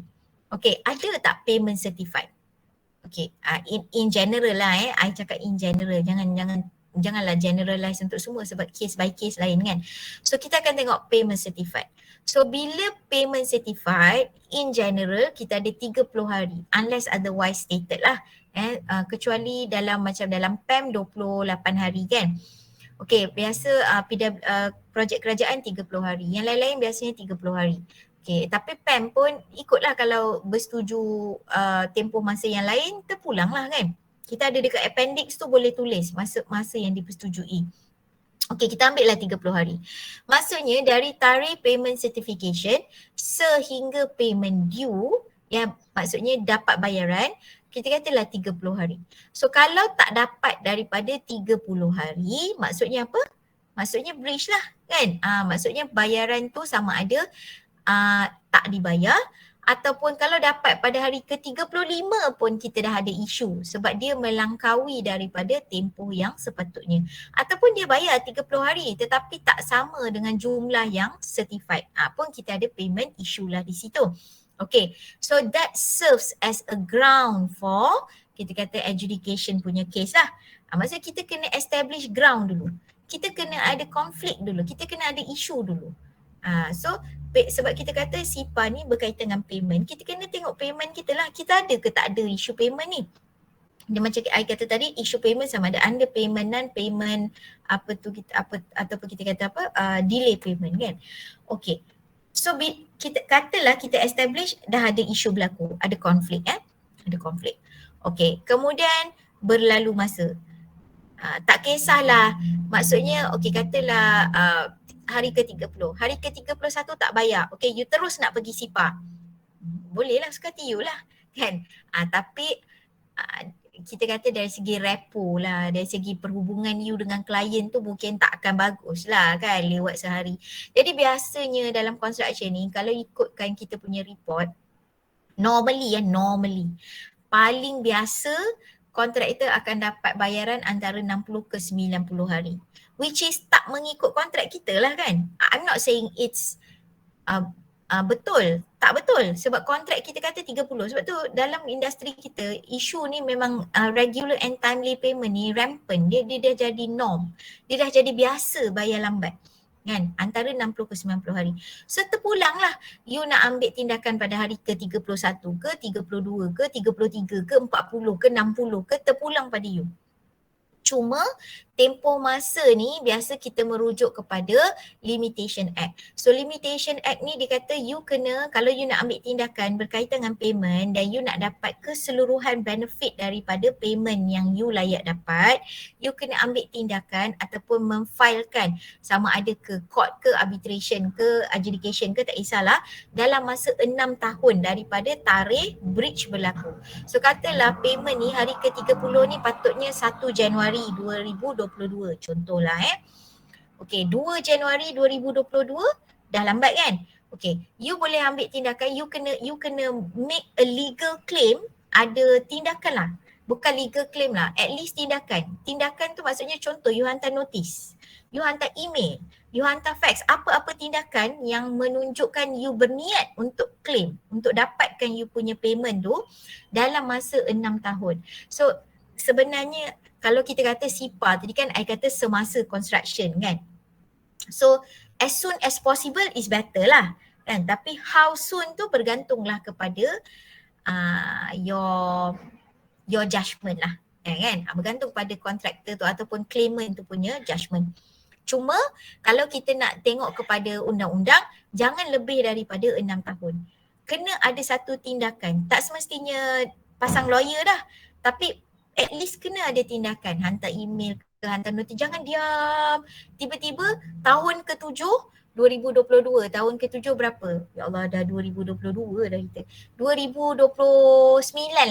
Okay, ada tak payment certified? Okay, in general lah I cakap in general, janganlah generalize untuk semua sebab case by case lain kan. So kita akan tengok payment certified. So bila payment certified, in general kita ada 30 hari unless otherwise stated lah. Kecuali dalam PAM 28 hari kan. Okay, biasa projek kerajaan 30 hari. Yang lain-lain biasanya 30 hari. Okay, tapi PAM pun ikutlah, kalau bersetuju tempoh masa yang lain, terpulang lah kan. Kita ada dekat appendix tu boleh tulis masa yang dipersetujui. Okay, kita ambil lah 30 hari. Maksudnya dari tarikh payment certification sehingga payment due, yang maksudnya dapat bayaran, kita katalah 30 hari. So kalau tak dapat daripada 30 hari, maksudnya apa? Maksudnya breach lah kan. Maksudnya bayaran tu sama ada tak dibayar, ataupun kalau dapat pada hari ke-35 pun kita dah ada isu sebab dia melangkaui daripada tempoh yang sepatutnya. Ataupun dia bayar 30 hari tetapi tak sama dengan jumlah yang certified, pun kita ada payment issue lah di situ. Okay, so that serves as a ground for, kita kata adjudication punya case lah. Maksudnya kita kena establish ground dulu. Kita kena ada konflik dulu. Kita kena ada isu dulu. So sebab kita kata SIPA ni berkaitan dengan payment, kita kena tengok payment kita lah. Kita ada ke tak ada isu payment ni? Dia macam I kata tadi, isu payment sama ada underpayment, non-payment, ataupun kita kata delay payment kan. Okay. So kita katalah kita establish dah ada isu berlaku, ada konflik ada konflik. Okay, kemudian berlalu masa. Tak kisahlah, maksudnya okay katalah hari ke-30, hari ke-31 tak bayar. Okay, you terus nak pergi SIPA. Bolehlah, suka hati you lah kan. Tapi kita kata dari segi repo lah, dari segi perhubungan you dengan klien tu mungkin tak akan bagus lah kan lewat sehari. Jadi biasanya dalam construction ni, kalau ikutkan kita punya report, normally paling biasa kontraktor akan dapat bayaran antara 60 ke 90 hari. Which is tak mengikut kontrak kita lah kan. I'm not saying it's betul. Tak betul sebab kontrak kita kata 30. Sebab tu dalam industri kita isu ni memang regular and timely payment ni rampant. Dia dah jadi norm. Dia dah jadi biasa bayar lambat kan, antara 60 ke 90 hari. So terpulanglah you nak ambil tindakan pada hari ke-31 ke 32 ke 33 ke 40 ke 60 ke, terpulang pada you. Cuma tempoh masa ni biasa kita merujuk kepada Limitation Act. So Limitation Act ni dia kata you kena, kalau you nak ambil tindakan berkaitan dengan payment dan you nak dapat keseluruhan benefit daripada payment yang you layak dapat, you kena ambil tindakan ataupun memfilekan sama ada ke court ke arbitration ke adjudication ke, tak kisahlah, dalam masa 6 tahun daripada tarikh breach berlaku. So katalah payment ni hari ke-30 ni patutnya 1 Januari 2022 contohlah Okay, 2 Januari 2022 dah lambat kan. Okay, you boleh ambil tindakan, you kena make a legal claim, ada tindakan lah. Bukan legal claim lah, at least tindakan. Tindakan tu maksudnya contoh you hantar notis, you hantar email, you hantar fax, apa-apa tindakan yang menunjukkan you berniat untuk claim, untuk dapatkan you punya payment tu dalam masa 6 tahun. So sebenarnya kalau kita kata SIPA tadi kan I kata semasa construction kan. So as soon as possible is better lah kan. Tapi how soon tu bergantunglah kepada your judgement lah kan. Bergantung pada kontraktor tu ataupun claimant tu punya judgement. Cuma kalau kita nak tengok kepada undang-undang, jangan lebih daripada 6 tahun. Kena ada satu tindakan. Tak semestinya pasang lawyer dah. Tapi at least kena ada tindakan, hantar email ke, hantar notis, jangan diam. Tiba-tiba tahun ke-7 2022, tahun ke-7 berapa? Ya Allah, dah 2022 dah kita. 2029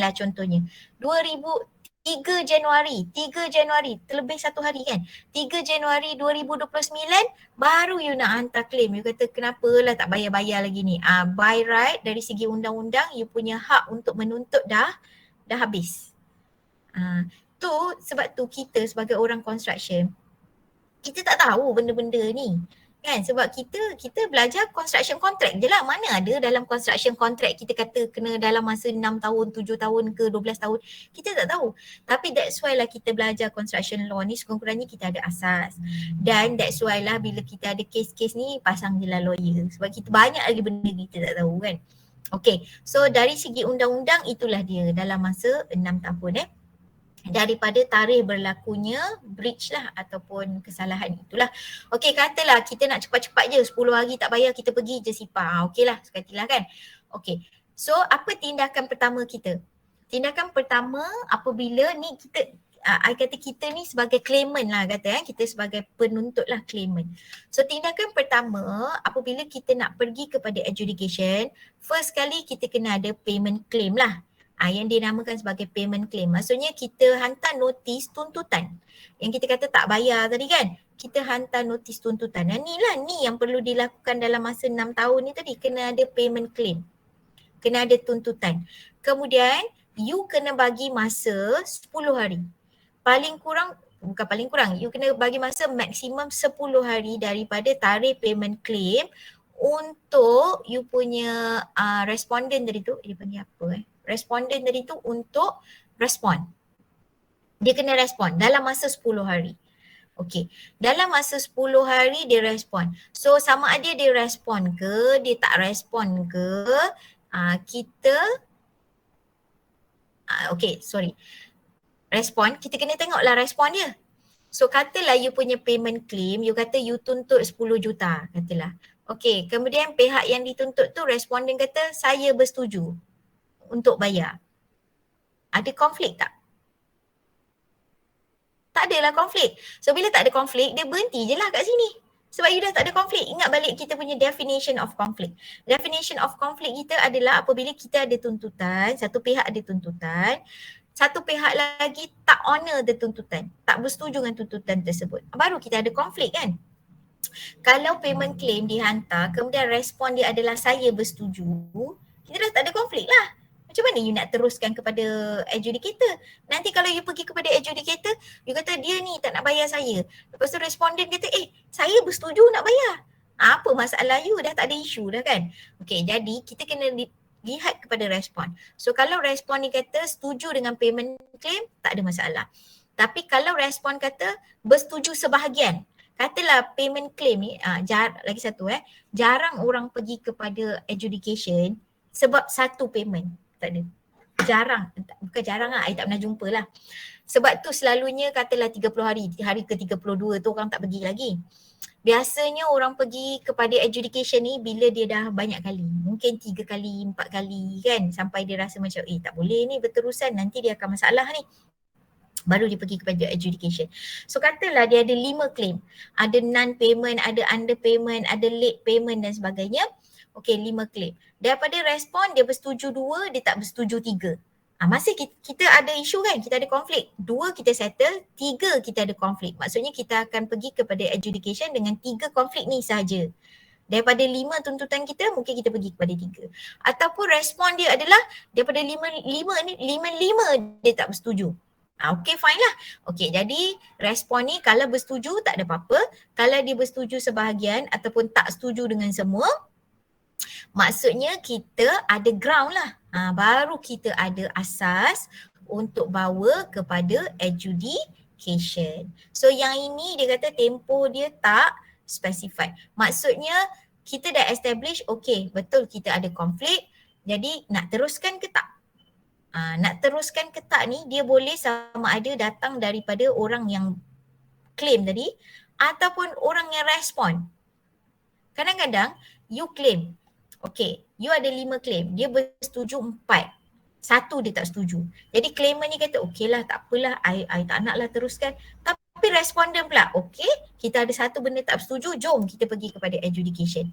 lah contohnya. 3 Januari, terlebih satu hari kan. 3 Januari 2029 baru you nak hantar claim. You kata kenapa lah tak bayar-bayar lagi ni. By right dari segi undang-undang you punya hak untuk menuntut dah habis. Tu sebab tu kita sebagai orang construction kita tak tahu benda-benda ni kan, sebab kita belajar construction contract je lah. Mana ada dalam construction contract kita kata kena dalam masa 6 tahun, 7 tahun ke 12 tahun, kita tak tahu. Tapi that's why lah kita belajar construction law ni, sekurang-kurangnya kita ada asas. Dan that's why lah bila kita ada kes-kes ni pasang je lah lawyer, sebab kita banyak lagi benda kita tak tahu kan. Okay, so dari segi undang-undang itulah dia dalam masa 6 tahun daripada tarikh berlakunya breach lah ataupun kesalahan itulah. Okey, katalah kita nak cepat-cepat je 10 hari tak bayar, kita pergi je SIPA. Okey lah, sekatilah kan. Okey, so apa tindakan pertama kita? Tindakan pertama apabila ni kita I kata kita ni sebagai claimant lah kata kita sebagai penuntut lah claimant. So tindakan pertama apabila kita nak pergi kepada adjudication, first kali kita kena ada payment claim lah. Yang dinamakan sebagai payment claim. Maksudnya kita hantar notis tuntutan. Yang kita kata tak bayar tadi kan. Kita hantar notis tuntutan. Dan ni yang perlu dilakukan dalam masa 6 tahun ni tadi. Kena ada payment claim. Kena ada tuntutan. Kemudian you kena bagi masa 10 hari. Bukan paling kurang. You kena bagi masa maksimum 10 hari daripada tarikh payment claim untuk you punya responden tadi tu. Dia panggil apa responden tadi tu untuk respon. Dia kena respon dalam masa 10 hari. Okey, dalam masa 10 hari dia respon. So sama ada dia respon ke, dia tak respon ke, respon, kita kena tengoklah respon dia. So katalah you punya payment claim, you kata you tuntut 10 juta katalah. Okey, kemudian pihak yang dituntut tu responden kata saya bersetuju untuk bayar. Ada konflik tak? Tak adalah konflik. So bila tak ada konflik, dia berhenti je lah kat sini. Sebab you dah tak ada konflik. Ingat balik kita punya definition of conflict. Definition of conflict kita adalah apabila kita ada tuntutan, satu pihak ada tuntutan, satu pihak lagi tak honor the tuntutan, tak bersetuju dengan tuntutan tersebut. Baru kita ada konflik kan? Kalau payment claim dihantar, kemudian respon dia adalah saya bersetuju, kita dah tak ada konflik lah. Macam mana you nak teruskan kepada adjudicator? Nanti kalau you pergi kepada adjudicator, you kata dia ni tak nak bayar saya. Lepas tu responden kata, saya bersetuju nak bayar. Apa masalah you? Dah tak ada isu dah kan? Okay, jadi kita kena lihat kepada respon. So kalau respon ni kata setuju dengan payment claim, tak ada masalah. Tapi kalau respon kata bersetuju sebahagian, katalah payment claim ni, lagi satu jarang orang pergi kepada adjudication sebab satu payment. Tak ada. Bukan jarang lah, I tak pernah jumpa lah. Sebab tu selalunya katalah 30 hari, hari ke-32 tu orang tak pergi lagi. Biasanya orang pergi kepada adjudication ni bila dia dah banyak kali. Mungkin 3 kali, 4 kali kan, sampai dia rasa macam tak boleh ni berterusan, nanti dia akan masalah ni. Baru dia pergi kepada adjudication. So katalah dia ada 5 claim. Ada non-payment, ada underpayment, ada late payment dan sebagainya. Okey, 5 claim. Daripada respon dia bersetuju 2, dia tak bersetuju 3. Masih kita ada isu kan, kita ada konflik. 2 kita settle, 3 kita ada konflik. Maksudnya kita akan pergi kepada adjudication dengan 3 konflik ni sahaja. Daripada 5 tuntutan kita, mungkin kita pergi kepada 3. Ataupun respon dia adalah daripada 5 dia tak bersetuju. Okay, fine lah. Okay, jadi respon ni kalau bersetuju tak ada apa-apa. Kalau dia bersetuju sebahagian ataupun tak setuju dengan semua, maksudnya kita ada ground lah. Baru kita ada asas untuk bawa kepada adjudication. So yang ini dia kata tempoh dia tak specified. Maksudnya kita dah establish, okay betul kita ada konflik. Jadi nak teruskan ke tak? Nak teruskan ke tak ni dia boleh sama ada datang daripada orang yang claim tadi ataupun orang yang respon. Kadang-kadang you claim, okay, you ada 5 claim, dia bersetuju 4. satu dia tak setuju. Jadi claimant ni kata okey lah, tak apalah, I tak nak lah teruskan. Tapi responden pula, okey, kita ada satu benda tak setuju, jom kita pergi kepada adjudication.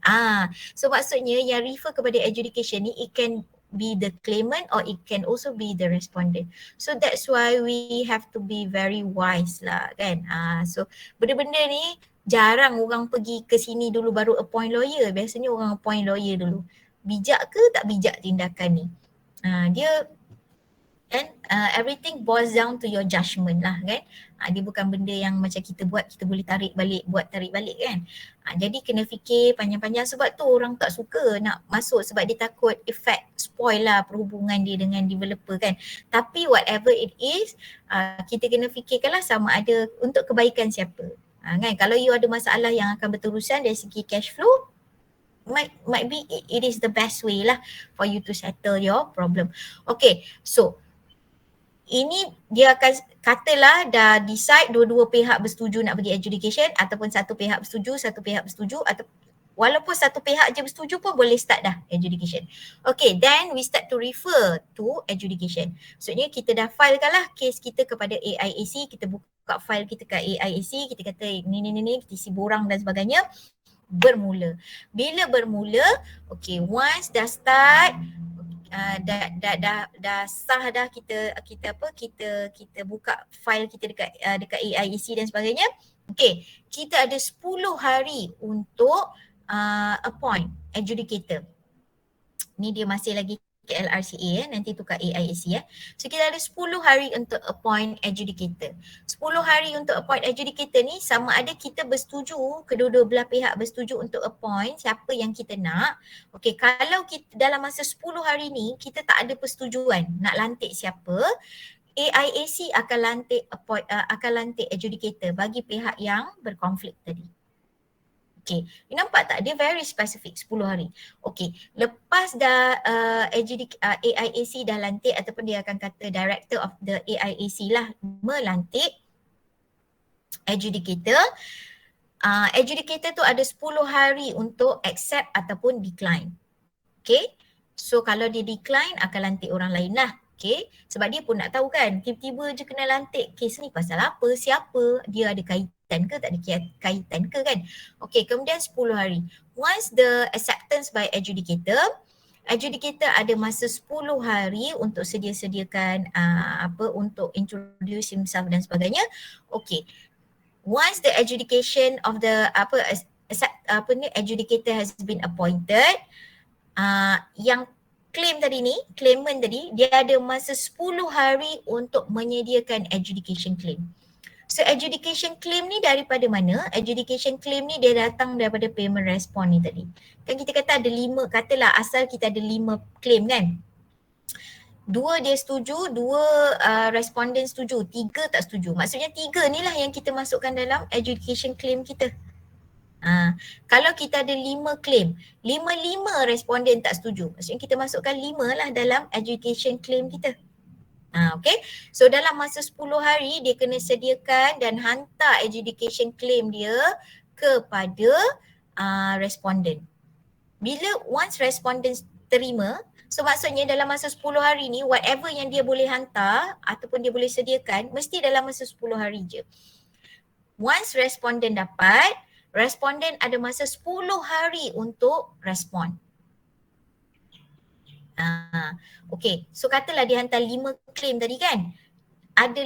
So maksudnya yang refer kepada adjudication ni, it can be the claimant or it can also be the respondent. So that's why we have to be very wise lah kan. So benda-benda ni jarang orang pergi ke sini dulu baru appoint lawyer. Biasanya orang appoint lawyer dulu. Bijak ke tak bijak tindakan ni? Dia and everything boils down to your judgement lah kan. Dia bukan benda yang macam kita buat, kita boleh tarik balik kan. Jadi kena fikir panjang-panjang, sebab tu orang tak suka nak masuk sebab dia takut effect spoil lah perhubungan dia dengan developer kan. Tapi whatever it is, kita kena fikirkanlah sama ada untuk kebaikan siapa. Kan, kalau you ada masalah yang akan berterusan dari segi cash flow, might be it is the best way lah for you to settle your problem. Okay, so ini dia akan katalah dah decide dua-dua pihak bersetuju nak pergi adjudication, ataupun satu pihak bersetuju, atau walaupun satu pihak je bersetuju pun boleh start dah adjudication. Okay, then we start to refer to adjudication. Maksudnya kita dah filekan lah case kita kepada AIAC, kita buka file kita kat AIAC, kita kata ni, kita isi borang dan sebagainya. Bermula. Bila bermula, okay, once dah start, dah sah dah, kita buka file kita dekat AIEC dan sebagainya. Okay, kita ada 10 hari untuk appoint adjudicator. Ni dia masih lagi KLRCA nanti tukar AIEC . So kita ada 10 hari untuk appoint adjudicator. 10 hari untuk appoint adjudicator ni sama ada kita bersetuju, kedua-dua belah pihak bersetuju untuk appoint siapa yang kita nak. Okay, kalau kita dalam masa 10 hari ni kita tak ada persetujuan nak lantik siapa, AIAC akan lantik adjudicator bagi pihak yang berkonflik tadi. Okay, you nampak tak? Dia very specific, 10 hari. Okay, lepas dah AIAC dah lantik, ataupun dia akan kata director of the AIAC lah melantik adjudicator. Adjudicator tu ada 10 hari untuk accept ataupun decline. Okay, so kalau dia decline akan lantik orang lain lah. Okay, sebab dia pun nak tahu kan, tiba-tiba je kena lantik, kes ni pasal apa, siapa, dia ada kaitan ke, tak ada kaitan ke kan. Okay, kemudian 10 hari. Once the acceptance by adjudicator ada masa 10 hari untuk sediakan untuk introduce himself dan sebagainya. Okay, once the adjudication of the adjudicator has been appointed, yang claimant tadi, dia ada masa 10 hari untuk menyediakan adjudication claim. So adjudication claim ni daripada mana? Adjudication claim ni dia datang daripada payment response ni tadi. Kan kita kata ada 5, katalah asal kita ada 5 claim kan. 2 dia setuju, 2 responden setuju, 3 tak setuju. Maksudnya 3 ni lah yang kita masukkan dalam adjudication claim kita. Kalau kita ada 5 claim, 5 responden tak setuju, maksudnya kita masukkan 5 lah dalam adjudication claim kita. Okay, so dalam masa 10 hari dia kena sediakan dan hantar adjudication claim dia kepada responden. Bila once responden terima, so maksudnya dalam masa 10 hari ni whatever yang dia boleh hantar ataupun dia boleh sediakan mesti dalam masa 10 hari je. Once responden dapat, responden ada masa 10 hari untuk respon. Okay, so katalah dia hantar 5 claim tadi kan. Ada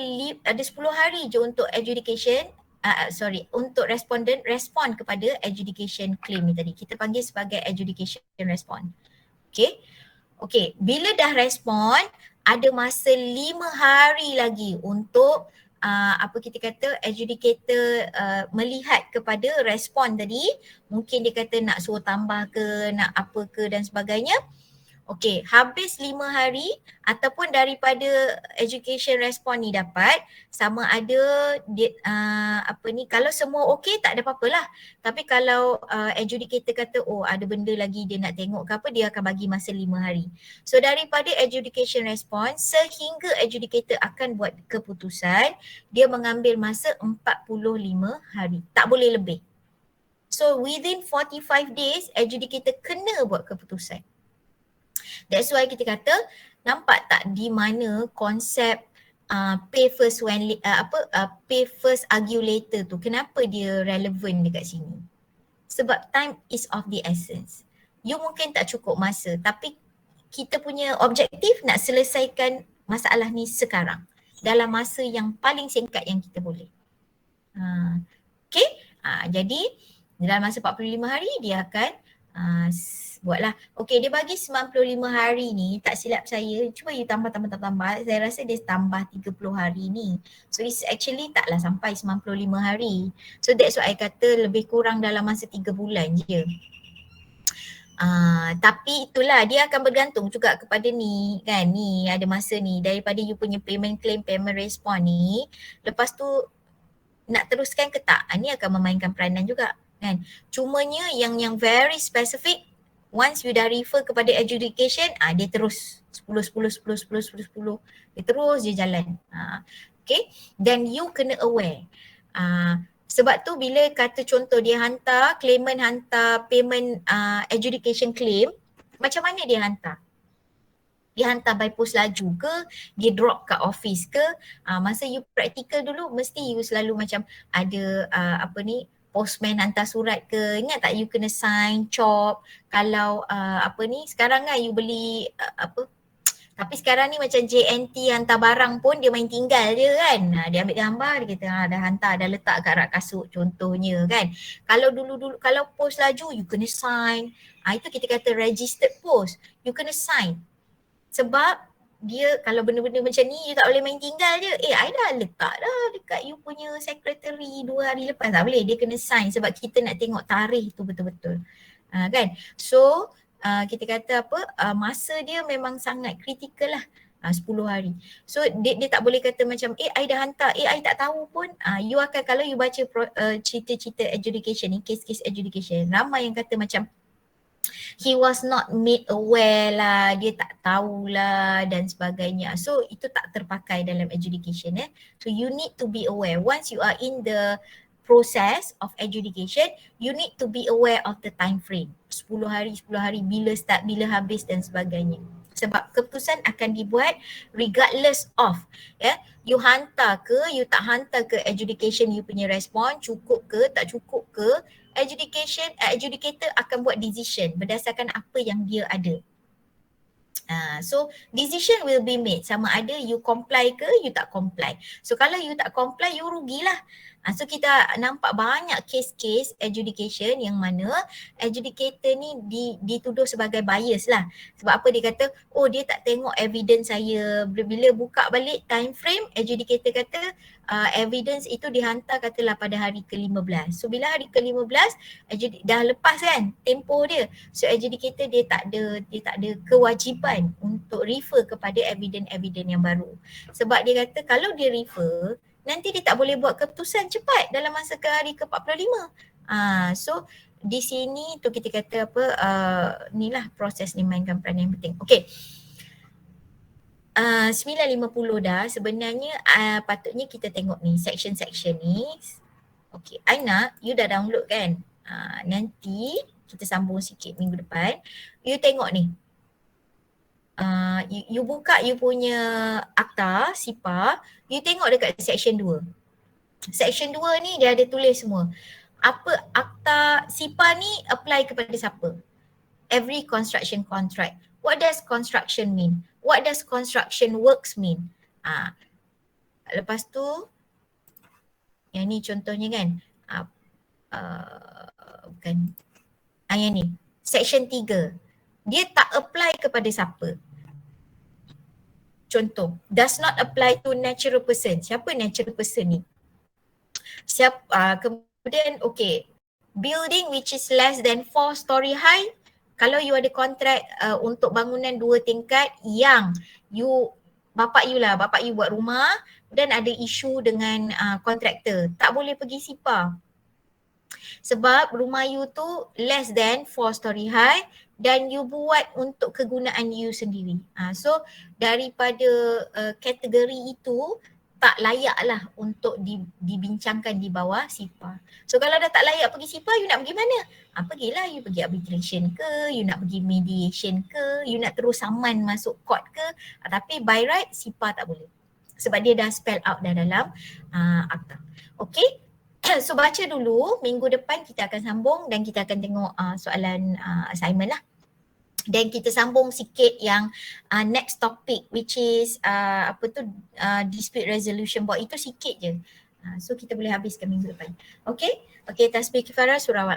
10 hari je untuk adjudication, untuk responden respon kepada adjudication claim ni tadi. Kita panggil sebagai adjudication respon. Okay, bila dah respon, ada masa 5 hari lagi untuk kita kata adjudicator melihat kepada respon tadi. Mungkin dia kata nak suruh tambah ke, nak apa ke dan sebagainya. Okey, habis 5 hari ataupun daripada education respon ni dapat, sama ada dia, kalau semua okey tak ada apa-apa lah. Tapi kalau adjudicator kata ada benda lagi dia nak tengok ke apa, dia akan bagi masa 5 hari. So daripada adjudication respon sehingga adjudicator akan buat keputusan, dia mengambil masa 45 hari. Tak boleh lebih. So within 45 days adjudicator kena buat keputusan. That's why kita kata nampak tak di mana konsep pay first pay first argue later tu, kenapa dia relevan dekat sini? Sebab time is of the essence. You mungkin tak cukup masa, tapi kita punya objektif nak selesaikan masalah ni sekarang dalam masa yang paling singkat yang kita boleh. Okay, jadi dalam masa 45 hari dia akan buatlah. Okay, dia bagi 95 hari ni, tak silap saya, cuba you tambah. Saya rasa dia tambah 30 hari ni. So it's actually taklah sampai 95 hari. So that's why I kata lebih kurang dalam masa 3 bulan je. Tapi itulah, dia akan bergantung juga kepada ni kan, ni ada masa ni daripada you punya payment claim, payment respond ni, lepas tu nak teruskan ke tak, ni akan memainkan peranan juga kan. Cumanya yang very specific, once you dah refer kepada adjudication, dia terus 10, dia terus je jalan. Okay, then you kena aware. Sebab tu bila kata contoh dia hantar, claimant hantar payment adjudication claim, macam mana dia hantar? Dia hantar by post laju ke, dia drop kat office ke? Masa you practical dulu mesti you selalu macam ada postman hantar surat ke, ingat tak you kena sign, chop. Kalau sekarang kan you beli tapi sekarang ni macam JNT hantar barang pun dia main tinggal je kan. Dia ambil gambar, dia kata dah hantar, dah letak kat rak kasut contohnya kan. Kalau dulu kalau post laju you kena sign. Itu kita kata registered post. You kena sign. Sebab dia kalau benda-benda macam ni you tak boleh main tinggal je. I dah letak dah dekat you punya secretary 2 hari lepas. Tak boleh, dia kena sign sebab kita nak tengok tarikh tu betul-betul. Kan. So kita kata masa dia memang sangat kritikal lah, 10 hari. So dia tak boleh kata macam I dah hantar, I tak tahu pun. You akan, kalau you baca cerita-cerita adjudication ni, case-case adjudication, ramai yang kata macam he was not made aware lah, dia tak tahulah dan sebagainya. So itu tak terpakai dalam adjudication. So you need to be aware. Once you are in the process of adjudication, you need to be aware of the time frame. 10 hari, bila start, bila habis dan sebagainya. Sebab keputusan akan dibuat regardless of you hantar ke, you tak hantar ke adjudication, you punya respon cukup ke, tak cukup ke, adjudicator akan buat decision berdasarkan apa yang dia ada. So decision will be made sama ada you comply ke you tak comply. So kalau you tak comply, you rugilah. So kita nampak banyak case-case adjudication yang mana adjudicator ni dituduh sebagai bias lah. Sebab apa, dia kata dia tak tengok evidence saya. Bila buka balik time frame, adjudicator kata evidence itu dihantar katalah pada hari ke-15. So bila hari ke-15 dah lepas kan tempoh dia. So adjudicator dia tak ada kewajipan untuk refer kepada evidence yang baru. Sebab dia kata kalau dia refer, nanti dia tak boleh buat keputusan cepat dalam masa ke hari ke-45. So di sini tu kita kata inilah proses ni mainkan peranan yang penting. Okay. 9.50 dah. Sebenarnya patutnya kita tengok ni section-section ni. Okay, Aina, you dah download kan? Nanti kita sambung sikit minggu depan. You tengok ni. You buka you punya akta SIPA, you tengok dekat section 2. Section 2 ni dia ada tulis semua. Apa akta SIPA ni apply kepada siapa? Every construction contract. What does construction mean? What does construction works mean? Lepas tu yang ni contohnya kan. Bukan. Yang ni. Section 3. Dia tak apply kepada siapa? Contoh, does not apply to natural person. Siapa natural person ni? Kemudian building which is less than 4 story high. Kalau you ada kontrak untuk bangunan 2 tingkat yang bapak you buat rumah dan ada isu dengan kontraktor, tak boleh pergi SIPA. Sebab rumah you tu less than 4 story high dan you buat untuk kegunaan you sendiri. So daripada kategori itu, tak layak lah untuk dibincangkan di bawah SIPA. So kalau dah tak layak pergi SIPA, you nak pergi mana? Pergilah, you pergi arbitration ke, you nak pergi mediation ke, you nak terus saman masuk court ke, tapi by right SIPA tak boleh. Sebab dia dah spell out dah dalam akta. Okay, so baca dulu, minggu depan kita akan sambung dan kita akan tengok soalan assignment lah. Dan kita sambung sikit yang next topic which is dispute resolution board, itu sikit je. So kita boleh habiskan minggu depan. Okay, tasbih kifarah surah